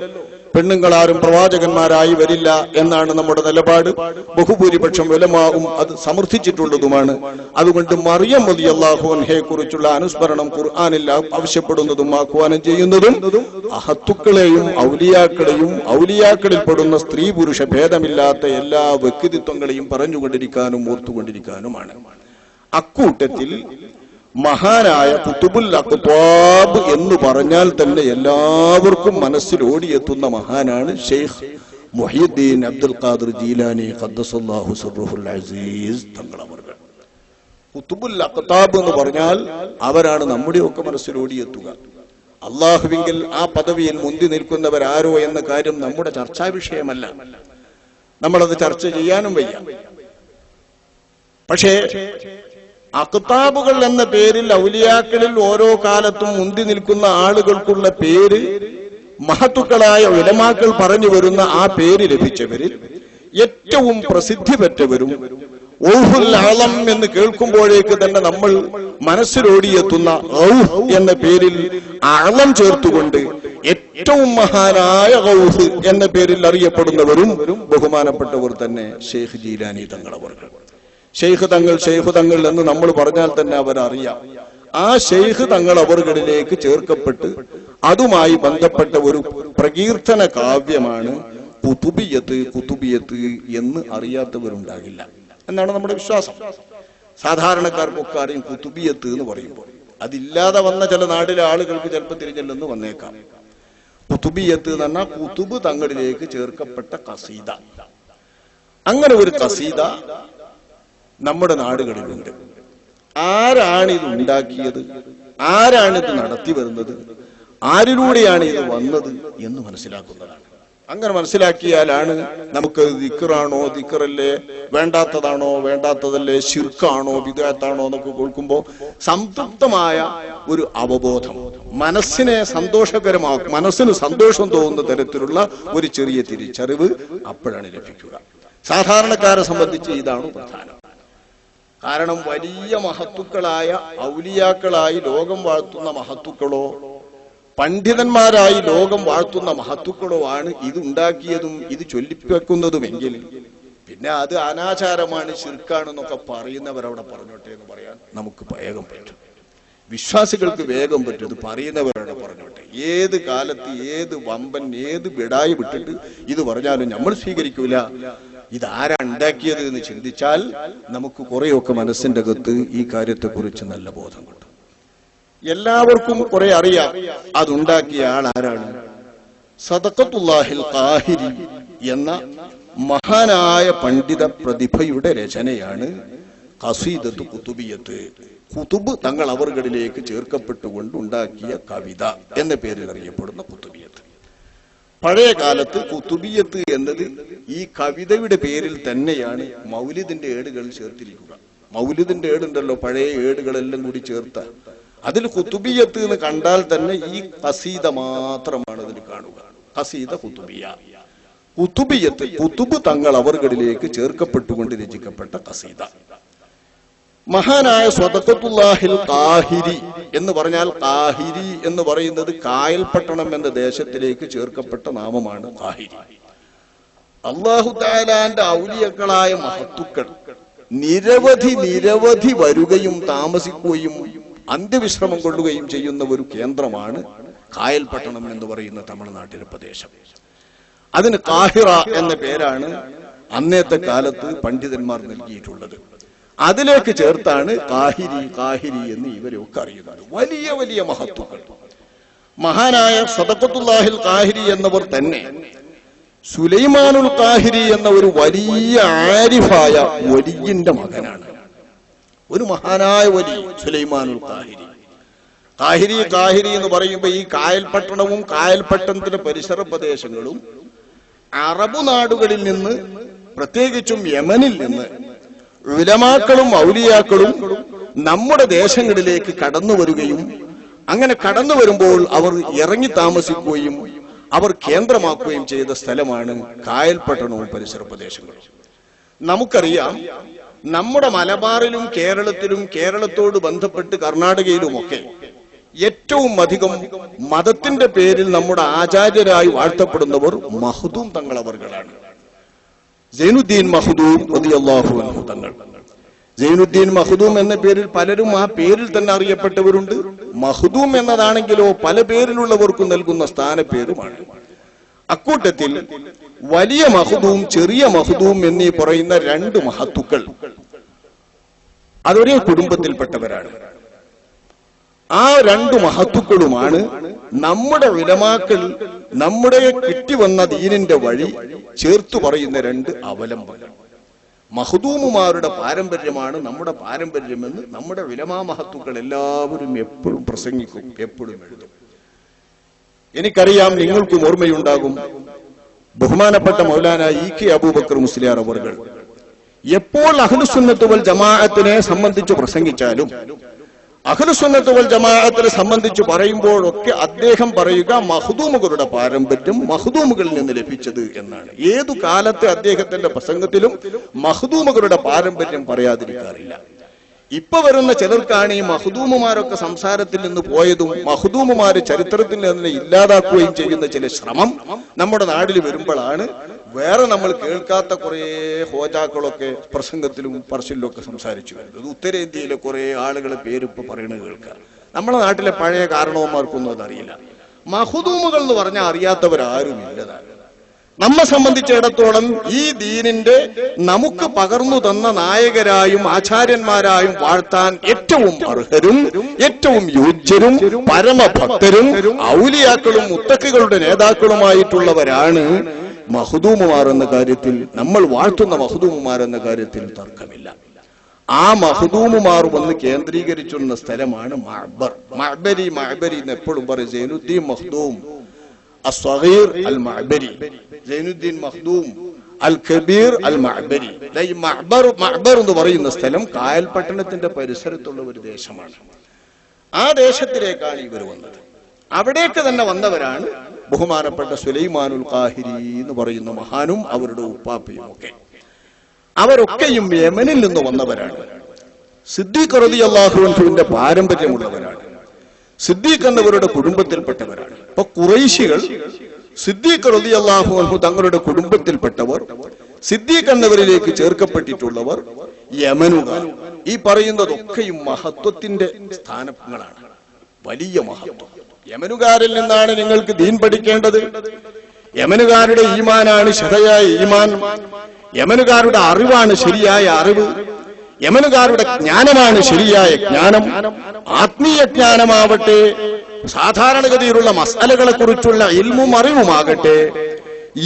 പെണ്ണുങ്ങളാരും പ്രവാചകന്മാരായി വരില്ല എന്നാണ് നമ്മുടെ നിലപാട്. ബഹുഭൂരിപക്ഷം ഉലമാവും അത് സമർത്ഥിച്ചിട്ടുള്ളതുമാണ്. അതുകൊണ്ട് മറിയം റളിയല്ലാഹു അൻഹയെ കുറിച്ചുള്ള അനുസ്മരണം ഖുർആനിൽ ആവശ്യപ്പെടുന്നതും ആഹ്വാനം ചെയ്യുന്നതും മഹത്തുക്കളെയും ഔലിയാക്കളെയും ഔലിയാക്കളിൽ പെടുന്ന സ്ത്രീ പുരുഷ ഭേദമില്ലാത്ത എല്ലാ വ്യക്തിത്വങ്ങളെയും പറഞ്ഞുകൊണ്ടിരിക്കാനും ഓർത്തുകൊണ്ടിരിക്കാനുമാണ്. അക്കൂട്ടത്തിൽ മഹാനായ ഖുതുബുൽ അഖ്താബ് എന്ന് പറഞ്ഞാൽ തന്നെ എല്ലാവർക്കും മനസ്സിൽ ഓടിയെത്തുന്ന മഹാനാണ് ഷെയ്ഖ് മുഹ്യിദ്ദീൻ അബ്ദുൽ ഖാദിർ ജീലാനി ഖദ്ദസല്ലാഹു സിർറുൽ അസീസ് തങ്ങളവர்கள். ഖുതുബുൽ അഖ്താബ് എന്ന് പറഞ്ഞാൽ അവരാണ് നമ്മുടെയൊക്കെ മനസ്സിൽ ഓടിയെത്തുക. അള്ളാഹുവിങ്കിൽ ആ പദവിയിൽ മുന്തി നിൽക്കുന്നവരാരോ എന്ന കാര്യം നമ്മുടെ ചർച്ചാ വിഷയമല്ല, നമ്മളത് ചർച്ച ചെയ്യാനും വയ്യ. പക്ഷേ അഖ്താബുകൾ എന്ന പേരിൽ ഔലിയാക്കളിൽ ഓരോ കാലത്തും മുന്തി നിൽക്കുന്ന ആളുകൾക്കുള്ള പേര് മഹത്തുക്കളായ ഉലമാക്കൾ പറഞ്ഞു വരുന്ന ആ പേര് ലഭിച്ചവരിൽ ഏറ്റവും പ്രസിദ്ധി പെറ്റവരും ഔഹുൽ ആളം എന്ന് കേൾക്കുമ്പോഴേക്ക് തന്നെ നമ്മൾ മനസ്സിലോടിയെത്തുന്ന ഔഹ് എന്ന പേരിൽ ആളം ചേർത്തുകൊണ്ട് ഏറ്റവും മഹാനായ ഔഹ് എന്ന പേരിൽ അറിയപ്പെടുന്നവരും ബഹുമാനപ്പെട്ടവർ തന്നെ ഷെയ്ഖ് ജീലാനി തങ്ങളവർ. ഷെയ്ഖ് തങ്ങൾ എന്ന് നമ്മൾ പറഞ്ഞാൽ തന്നെ അവരറിയാം. ആ ഷെയ്ഖ് തങ്ങൾ അവറുകളിലേക്ക് ചേർക്കപ്പെട്ട് അതുമായി ബന്ധപ്പെട്ട ഒരു പ്രകീർത്തന കാവ്യമാണ് കുതുബിയത്ത് എന്ന് അറിയാത്തവരുണ്ടാകില്ല എന്നാണ് നമ്മുടെ വിശ്വാസം. സാധാരണക്കാർക്കൊക്കെ അറിയും കുതുബിയത്ത് എന്ന് പറയുമ്പോൾ. അതില്ലാതെ വന്ന ചില നാട്ടിലെ ആളുകൾക്ക് ചിലപ്പോൾ തിരിഞ്ഞല്ലെന്ന് വന്നേക്കാം. കുതുബിയത്ത് എന്ന് പറഞ്ഞാൽ കുതുബ് തങ്ങളിലേക്ക് ചേർക്കപ്പെട്ട കസീദ. അങ്ങനെ ഒരു കസീദ നമ്മുടെ നാടുകളിലുണ്ട്. ആരാണിത് ഉണ്ടാക്കിയത്, ആരാണിത് നടത്തി വരുന്നത്, ആരിലൂടെയാണ് ഇത് വന്നത് എന്ന് മനസ്സിലാക്കുന്നതാണ്. അങ്ങനെ മനസ്സിലാക്കിയാലാണ് നമുക്ക് ദിക്റാണോ ദിക്റല്ലേ, വേണ്ടാത്തതാണോ വേണ്ടാത്തതല്ലേ, ശിർക്കാണോ ബിദ്അത്താണോ എന്നൊക്കെ കേൾക്കുമ്പോൾ സംതൃപ്തമായ ഒരു അവബോധം, മനസ്സിനെ സന്തോഷകരമാക്കും, മനസ്സിന് സന്തോഷം തോന്നുന്ന തരത്തിലുള്ള ഒരു ചെറിയ തിരിച്ചറിവ് അപ്പോഴാണ് ലഭിക്കുക. സാധാരണക്കാരെ സംബന്ധിച്ച് ഇതാണ് പ്രധാനം. കാരണം വലിയ മഹത്തുക്കളായ ഔലിയാക്കളായി ലോകം വാഴ്ത്തുന്ന മഹത്തുക്കളോ പണ്ഡിതന്മാരായി ലോകം വാഴ്ത്തുന്ന മഹത്തുക്കളോ ആണ് ഇത് ഉണ്ടാക്കിയതും ഇത് ചൊല്ലിപ്പിക്കുന്നതുമെങ്കിൽ പിന്നെ അത് അനാചാരമാണ്, ശിർക്കാണെന്നൊക്കെ പറയുന്നവരവിടെ പറഞ്ഞോട്ടെ എന്ന് പറയാൻ നമുക്ക് വേഗം പറ്റും. വിശ്വാസികൾക്ക് വേഗം പറ്റും. ഇത് പറയുന്നവരവിടെ പറഞ്ഞോട്ടെ. ഏത് കാലത്ത് ഏത് വമ്പൻ ഏത് വിടായി വിട്ടിട്ട് ഇത് പറഞ്ഞാലും നമ്മൾ സ്വീകരിക്കൂല. ഇതാരാ ഉണ്ടാക്കിയത് എന്ന് ചിന്തിച്ചാൽ നമുക്ക് കുറെയൊക്കെ മനസ്സിന്റെ അകത്ത് ഈ കാര്യത്തെക്കുറിച്ച് നല്ല ബോധം കിട്ടും. എല്ലാവർക്കും കുറെ അറിയാം. അതുണ്ടാക്കിയ ആൾ ആരാണ്? സദഖത്തുല്ലാഹിൽ ഖാഹിരി എന്ന മഹാനായ പണ്ഡിത പ്രതിഭയുടെ രചനയാണ് ഖസീദത്തു ഖുതുബിയ്യത്ത്. ഖുതുബ് തങ്ങൾ അവറുകളിലേക്ക് ചേർക്കപ്പെട്ടുകൊണ്ട് ഉണ്ടാക്കിയ കവിത എന്ന പേരിൽ അറിയപ്പെടുന്ന ഖുതുബിയ്യത്ത്. പഴയ കാലത്ത് ഖുതുബിയ്യത്ത് എന്നത് ഈ കവിതയുടെ പേരിൽ തന്നെയാണ് മൗലിദിന്റെ ഏടുകൾ ചേർത്തിരിക്കുക. മൗലിദിന്റെ ഏടുണ്ടല്ലോ, പഴയ ഏടുകളെല്ലാം കൂടി ചേർത്ത അതിൽ ഖുതുബിയ്യത്ത് എന്ന് കണ്ടാൽ തന്നെ ഈ ഖസീദ മാത്രമാണ് അതിൽ കാണുക. ഖസീദ ഖുതുബിയ്യ. ഖുതുബിയ്യത്ത് ഖുതുബ് തങ്ങൾ അവറുകളിലേക്ക് ചേർക്കപ്പെട്ടുകൊണ്ട് രചിക്കപ്പെട്ട ഖസീദ. മഹാനായ സദഖത്തുല്ലാഹിൽ ഖാഹിരി എന്ന് പറഞ്ഞാൽ, ഖാഹിരി എന്ന് പറയുന്നത് കായൽപട്ടണം എന്ന ദേശത്തിലേക്ക് ചേർക്കപ്പെട്ട നാമമാണ് ഖാഹിരി. അല്ലാഹു തആലാന്റെ ഔലിയക്കളായ മഹത്തുക്കൾ നിരവധി വരികയും താമസിക്കുകയും അന്ത്യവിശ്രമം കൊള്ളുകയും ചെയ്യുന്ന ഒരു കേന്ദ്രമാണ് കായൽപട്ടണം എന്ന് പറയുന്ന തമിഴ്നാട്ടിലെ പ്രദേശം. അതിന് ഖാഹിറ എന്ന പേരാണ് അന്നത്തെ കാലത്ത് പണ്ഡിതന്മാർ നൽകിയിട്ടുള്ളത്. അതിലേക്ക് ചേർത്താണ് ഖാഹിരി എന്ന് ഇവരൊക്കെ അറിയുന്നത്. വലിയ മഹത്തുക്കൾ. മഹാനായ സദഖത്തുല്ലാഹിൽ ഖാഹിരി എന്നവർ തന്നെ സുലൈമാനുൽ ഖാഹിരി എന്ന ഒരു വലിയ ആരിഫായ വലിയന്റെ മകനാണ്. ഒരു മഹാനായ വലി സുലൈമാനുൽ ഖാഹിരി. ഖാഹിരി എന്ന് പറയുമ്പോൾ ഈ കായൽപട്ടണവും കായൽപട്ടണത്തിന്റെ പരിസര പ്രദേശങ്ങളും അറബ് നാടുകളിൽ നിന്ന്, പ്രത്യേകിച്ചും യമനിൽ നിന്ന് ഉലമാക്കളും ഔലിയാക്കളും നമ്മുടെ ദേശങ്ങളിലേക്ക് കടന്നു വരികയും അങ്ങനെ കടന്നു വരുമ്പോൾ അവർ ഇറങ്ങി താമസിക്കുകയും അവർ കേന്ദ്രമാക്കുകയും ചെയ്ത സ്ഥലമാണ് കായൽപട്ടണവും പരിസര പ്രദേശങ്ങളും. നമുക്കറിയാം, നമ്മുടെ മലബാറിലും കേരളത്തിലും കേരളത്തോട് ബന്ധപ്പെട്ട് കർണാടകയിലുമൊക്കെ ഏറ്റവും അധികം മതത്തിന്റെ പേരിൽ നമ്മുടെ ആചാര്യരായി വാഴ്ത്തപ്പെടുന്നവർ മഖ്ദൂം തങ്ങളവർകളാണ്. സൈനുദ്ദീൻ മഖ്ദൂം റളിയല്ലാഹു അൻഹു തങ്ങൾ. സൈനുദ്ദീൻ മഖ്ദൂം എന്ന പേരിൽ പലരും ആ പേരിൽ തന്നെ അറിയപ്പെട്ടവരുണ്ട്. മഖ്ദൂം എന്നതാണെങ്കിലോ പല പേരിലുള്ളവർക്കും നൽകുന്ന സ്ഥാനപ്പേരുമാണ്. അക്കൂട്ടത്തിൽ വലിയ മഖ്ദൂം, ചെറിയ മഖ്ദൂം എന്നീ പറയുന്ന രണ്ട് മഹത്തുക്കൾ അതൊരേ കുടുംബത്തിൽപ്പെട്ടവരാണ്. ആ രണ്ട് മഹത്തുക്കളുമാണ് നമ്മുടെ ഉലമാക്കൾ നമ്മുടെ കിട്ടിവന്ന ദീനിന്റെ വഴി ചേർത്തു പറയുന്ന രണ്ട് അവലംബങ്ങൾ. മഖ്ദൂമുമാരുടെ പാരമ്പര്യമാണ് നമ്മുടെ പാരമ്പര്യമെന്ന് നമ്മുടെ ഉലമാ മഹത്തുക്കൾ എല്ലാവരും എപ്പോഴും പ്രസംഗിക്കും, എപ്പോഴും എഴുതും. എനിക്കറിയാം, നിങ്ങൾക്കും ഓർമ്മയുണ്ടാകും, ബഹുമാനപ്പെട്ട മൗലാന ഇ.കെ. അബൂബക്കർ മുസ്ലിയാർ അവറുകൾ എപ്പോൾ അഹ്ലുസുന്നത്ത് വൽ ജമാഅത്തിനെ സംബന്ധിച്ച് പ്രസംഗിച്ചാലും, അഹ്ലുസുന്നത്ത് വൽ ജമാഅത്തിനെ സംബന്ധിച്ച് പറയുമ്പോഴൊക്കെ അദ്ദേഹം പറയുക മഖ്ദൂമുകളുടെ പാരമ്പര്യം മഖ്ദൂമുകളിൽ നിന്ന് ലഭിച്ചത് എന്നാണ്. ഏതു കാലത്തെ അദ്ദേഹത്തിന്റെ പ്രസംഗത്തിലും മഖ്ദൂമുകളുടെ പാരമ്പര്യം പറയാതിരിക്കാറില്ല. ഇപ്പൊ വരുന്ന ചിലർക്കാണ് ഈ മഖ്ദൂമുമാരൊക്കെ സംസാരത്തിൽ നിന്ന് പോയതും മഖ്ദൂമുമാര് ചരിത്രത്തിൽ നിന്ന് ഇല്ലാതാക്കുകയും ചെയ്യുന്ന ചില ശ്രമം നമ്മുടെ നാട്ടിൽ വരുമ്പോഴാണ് വേറെ നമ്മൾ കേൾക്കാത്ത കുറെ ഹോജാക്കളൊക്കെ പ്രസംഗത്തിലും പറച്ചിലും ഒക്കെ സംസാരിച്ചു വരുന്നത്. ഉത്തരേന്ത്യയിലെ കുറെ ആളുകളെ പേരിപ്പോ പറയുന്നത് കേൾക്കുക. നമ്മുടെ നാട്ടിലെ പഴയ കാരണവന്മാർക്കൊന്നും അതറിയില്ല. മഖ്ദൂമുകൾ എന്ന് പറഞ്ഞാൽ അറിയാത്തവരാരും ഇല്ലതാണ്. നമ്മെ സംബന്ധിച്ചിടത്തോളം ഈ ദീനിന്റെ നമുക്ക് പകർന്നു തന്ന നായകരായും ആചാര്യന്മാരായും വാഴ്ത്താൻ ഏറ്റവും അർഹരും ഏറ്റവും യോഗ്യരും പരമഭക്തരും ഔലിയാക്കളും മുത്തക്കികളുടെ നേതാക്കളുമായിട്ടുള്ളവരാണ് മഖ്ദൂമുമാർ എന്ന കാര്യത്തിൽ, നമ്മൾ വാഴ്ത്തുന്ന മഖ്ദൂമുമാർ എന്ന കാര്യത്തിൽ തർക്കമില്ല. ആ മഖ്ദൂമുമാർ വന്ന് കേന്ദ്രീകരിച്ചുള്ള സ്ഥലമാണ് മഅ്ബർ. മഅ്ബരി എന്ന് എപ്പോഴും പറയും. സൈനുദ്ദീൻ മഖ്ദൂം അസ്സഗീർ അൽ മഅ്ബരി, സൈനുദ്ദീൻ മഖ്ദൂം അൽ കബീർ അൽ മഅ്ബരി. ഈ മഅ്ബർ എന്ന് പറയുന്ന സ്ഥലം കായൽപട്ടണത്തിന്റെ പരിസരത്തുള്ള ഒരു ദേശമാണ്. ആ ദേശത്തിലേക്കാണ് ഇവർ വന്നത്. അവിടേക്ക് തന്നെ വന്നവരാണ് ബഹുമാനപ്പെട്ട സുലൈമാനുൽ ഖാഹിരി എന്ന് പറയുന്ന മഹാനും അവരുടെ ഉപ്പാപ്പയും ഒക്കെ. അവരൊക്കെയും യമനിൽ നിന്ന് വന്നവരാണ്. സിദ്ദീഖ് റളിയല്ലാഹു അൻഹുവിന്റെ പാരമ്പര്യമുള്ളവരാണ്. സിദ്ദീഖ് എന്നവരുടെ കുടുംബത്തിൽപ്പെട്ടവരാണ്. ഇപ്പൊ ഖുറൈശികൾ സിദ്ദീഖ് റളിയല്ലാഹു അൻഹു തങ്ങളുടെ കുടുംബത്തിൽപ്പെട്ടവർ, സിദ്ദീഖ് എന്നവരിലേക്ക് ചേർക്കപ്പെട്ടിട്ടുള്ളവർ യമനുകാർ. ഈ പറയുന്നതൊക്കെയും മഹത്വത്തിന്റെ സ്ഥാനങ്ങളാണ്, വലിയ മഹത്വം. യമനുകാരിൽ നിന്നാണ് നിങ്ങൾക്ക് ദീൻ പഠിക്കേണ്ടത്. യമനുകാരുടെ ഈമാനാണ് ശരിയായ ഈമാൻ. യമനുകാരുടെ അറിവാണ് ശരിയായ അറിവ്. യമനുകാരുടെ ജ്ഞാനമാണ് ശരിയായ ജ്ഞാനം. ആത്മീയ ജ്ഞാനമാവട്ടെ, സാധാരണഗതിയിലുള്ള മസാലകളെ കുറിച്ചുള്ള ഇൽമും അറിവുമാകട്ടെ,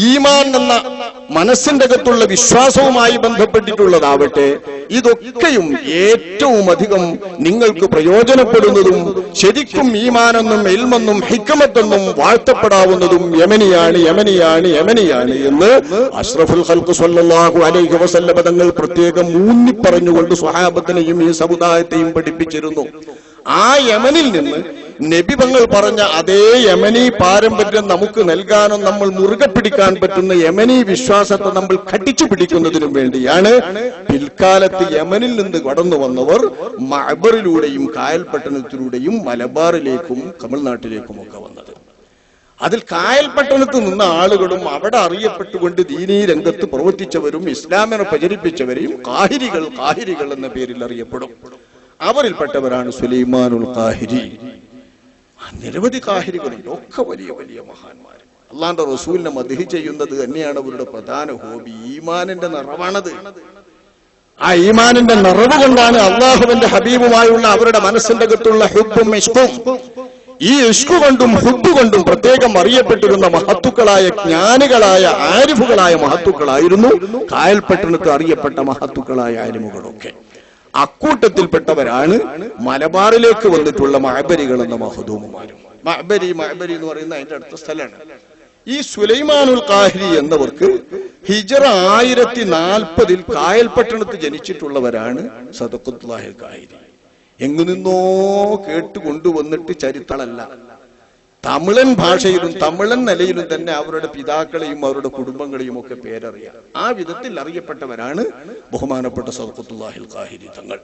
ഈമാൻ എന്ന മനസ്സിന്റെ അകത്തുള്ള വിശ്വാസവുമായി ബന്ധപ്പെട്ടിട്ടുള്ളതാവട്ടെ, ഇതൊക്കെയും ഏറ്റവും അധികം നിങ്ങൾക്ക് പ്രയോജനപ്പെടുന്നതും ശരിക്കും ഈമാനെന്നും ഇൽമെന്നും ഹിക്മത്തെന്നും വാഴ്ത്തപ്പെടാവുന്നതും യമനിയാണ് യമനിയാണ് യമനിയാണ് എന്ന് അഷ്റഫുൽ ഖൽഖ് സ്വല്ലല്ലാഹു അലൈഹി വസല്ലം തങ്ങൾ പ്രത്യേകം ഊന്നി പറഞ്ഞുകൊണ്ട് സ്വഹാബത്തിനെയും ഈ സമുദായത്തെയും പഠിപ്പിച്ചിരുന്നു. ആ യമനിൽ നിന്ന് നബി തങ്ങൾ പറഞ്ഞ അതേ യമനി പാരമ്പര്യം നമുക്ക് നൽകാനും നമ്മൾ മുറുകെ പിടിക്കാൻ പറ്റുന്ന യമനി വിശ്വാസത്തെ നമ്മൾ കടിച്ചു പിടിക്കുന്നതിനും വേണ്ടിയാണ് പിൽക്കാലത്ത് യമനിൽ നിന്ന് കടന്നു വന്നവർ മഅബറിലൂടെയും കായൽപട്ടണത്തിലൂടെയും മലബാറിലേക്കും തമിഴ്നാട്ടിലേക്കും ഒക്കെ വന്നത്. അതിൽ കായൽപട്ടണത്ത് നിന്ന ആളുകളും അവിടെ അറിയപ്പെട്ടുകൊണ്ട് ദീനീ രംഗത്ത് പ്രവർത്തിച്ചവരും ഇസ്ലാമിനെ പ്രചരിപ്പിച്ചവരെയും കാഹിരികൾ എന്ന പേരിൽ അറിയപ്പെടും. അവരിൽപ്പെട്ടവരാണ് സുലൈമാനുൽ ഖാഹിരി. നിരവധി കാഹിരികളുണ്ട്, ഒക്കെ വലിയ വലിയ മഹാന്മാർ. അള്ളാന്റെ റസൂലിനെ മദ്ഹ് ചെയ്യുന്നത് തന്നെയാണ് അവരുടെ പ്രധാന ഹോബി. ഈമാനിന്റെ നിറവാണത്. ആ ഈമാനിന്റെ നിറവ് കൊണ്ടാണ് അള്ളാഹുവിന്റെ ഹബീബുമായുള്ള അവരുടെ മനസ്സിന്റെ അകത്തുള്ള ഹുബ്ബും ഇഷ്കും. ഈ ഇഷ്കു കൊണ്ടും ഹുബ്ബ് കൊണ്ടും പ്രത്യേകം അറിയപ്പെട്ടിരുന്ന മഹത്തുക്കളായ ജ്ഞാനികളായ ആരിഫുകളായ മഹത്തുക്കളായിരുന്നു കായൽപട്ടണത്ത് അറിയപ്പെട്ട മഹത്തുക്കളായ ആലിമുകളൊക്കെ. അക്കൂട്ടത്തിൽപ്പെട്ടവരാണ് മലബാറിലേക്ക് വന്നിട്ടുള്ള മഅബരികൾ എന്ന മഹദൂമുമാരും. മഅബരി എന്ന് പറയുന്ന അതിന്റെ അടുത്ത സ്ഥലമാണ്. ഈ സുലൈമാനുൽ ഖാഹിരി എന്നവർക്ക് ഹിജ്റ 1040 കായൽപട്ടണത്ത് ജനിച്ചിട്ടുള്ളവരാണ് സദഖത്തുല്ലാഹിൽ ഖാഹിരി. എങ്ങു നിന്നോ കേട്ടുകൊണ്ടുവന്നിട്ട് ചരിത്രമല്ല, തമിഴൻ ഭാഷയിലും തമിഴൻ നിലയിലും തന്നെ അവരുടെ പിതാക്കളെയും അവരുടെ കുടുംബങ്ങളെയും ഒക്കെ പേരറിയാം. ആ വിധത്തിൽ അറിയപ്പെട്ടവരാണ് ബഹുമാനപ്പെട്ട സദഖത്തുല്ലാഹിൽ ഖാഹിരി തങ്ങൾ.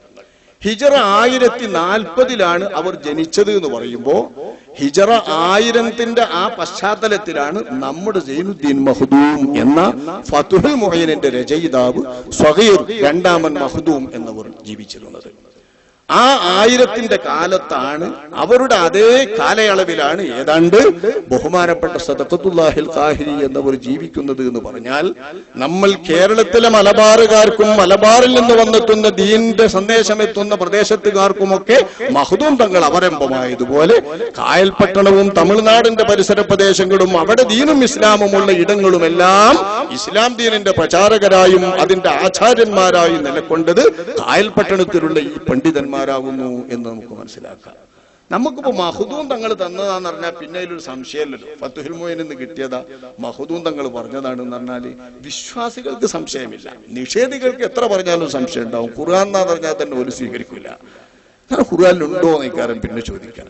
ഹിജ്റ 1040 അവർ ജനിച്ചത് എന്ന് പറയുമ്പോ ഹിജ്റ 1000 ആ പശ്ചാത്തലത്തിലാണ് നമ്മുടെ സൈനുദ്ദീൻ മഖ്ദൂം എന്ന ഫതുഹുൽ മുഈനിന്റെ രചയിതാവ് സ്വഗീർ രണ്ടാമൻ മഖ്ദൂം എന്നവർ ജീവിച്ചിരുന്നത്. ആ 1000 കാലത്താണ്, അവരുടെ അതേ കാലയളവിലാണ് ഏതാണ്ട് ബഹുമാനപ്പെട്ട സദഖത്തുല്ലാഹിൽ ഖാഹിരി എന്നവർ ജീവിക്കുന്നത് എന്ന് പറഞ്ഞാൽ നമ്മൾ കേരളത്തിലെ മലബാറുകാർക്കും മലബാറിൽ നിന്ന് വന്നെത്തുന്ന ദീനിന്റെ സന്ദേശം എത്തുന്ന പ്രദേശത്തുകാർക്കുമൊക്കെ മഖ്ദൂം തങ്ങൾ അവരംഭമായതുപോലെ കായൽപട്ടണവും തമിഴ്നാടിന്റെ പരിസര പ്രദേശങ്ങളും അവിടെ ദീനും ഇസ്ലാമുമുള്ള ഇടങ്ങളുമെല്ലാം ഇസ്ലാം ദീനിന്റെ പ്രചാരകരായും അതിന്റെ ആചാര്യന്മാരായും നിലകൊണ്ടത് കായൽപട്ടണത്തിലുള്ള ഈ പണ്ഡിതന്മാർ ാകുന്നു എന്ന് നമുക്ക് മനസ്സിലാക്കാം. നമുക്കിപ്പോ മഖ്ദൂം തങ്ങൾ തന്നതാന്ന് പറഞ്ഞാൽ പിന്നെ അതിലൊരു സംശയമല്ലല്ലോ. ഫതുഹുൽ മുഈനിൽ നിന്ന് കിട്ടിയതാ, മഖ്ദൂം തങ്ങൾ പറഞ്ഞതാണെന്ന് പറഞ്ഞാല് വിശ്വാസികൾക്ക് സംശയമില്ല. നിഷേധികൾക്ക് എത്ര പറഞ്ഞാലും സംശയം ഉണ്ടാവും. ഖുർആൻ എന്നാ പറഞ്ഞാൽ തന്നെ ഒരു സ്വീകരിക്കില്ല. കാരണം ഖുർആനിലുണ്ടോ എന്നേക്കാരം പിന്നെ ചോദിക്കാൻ.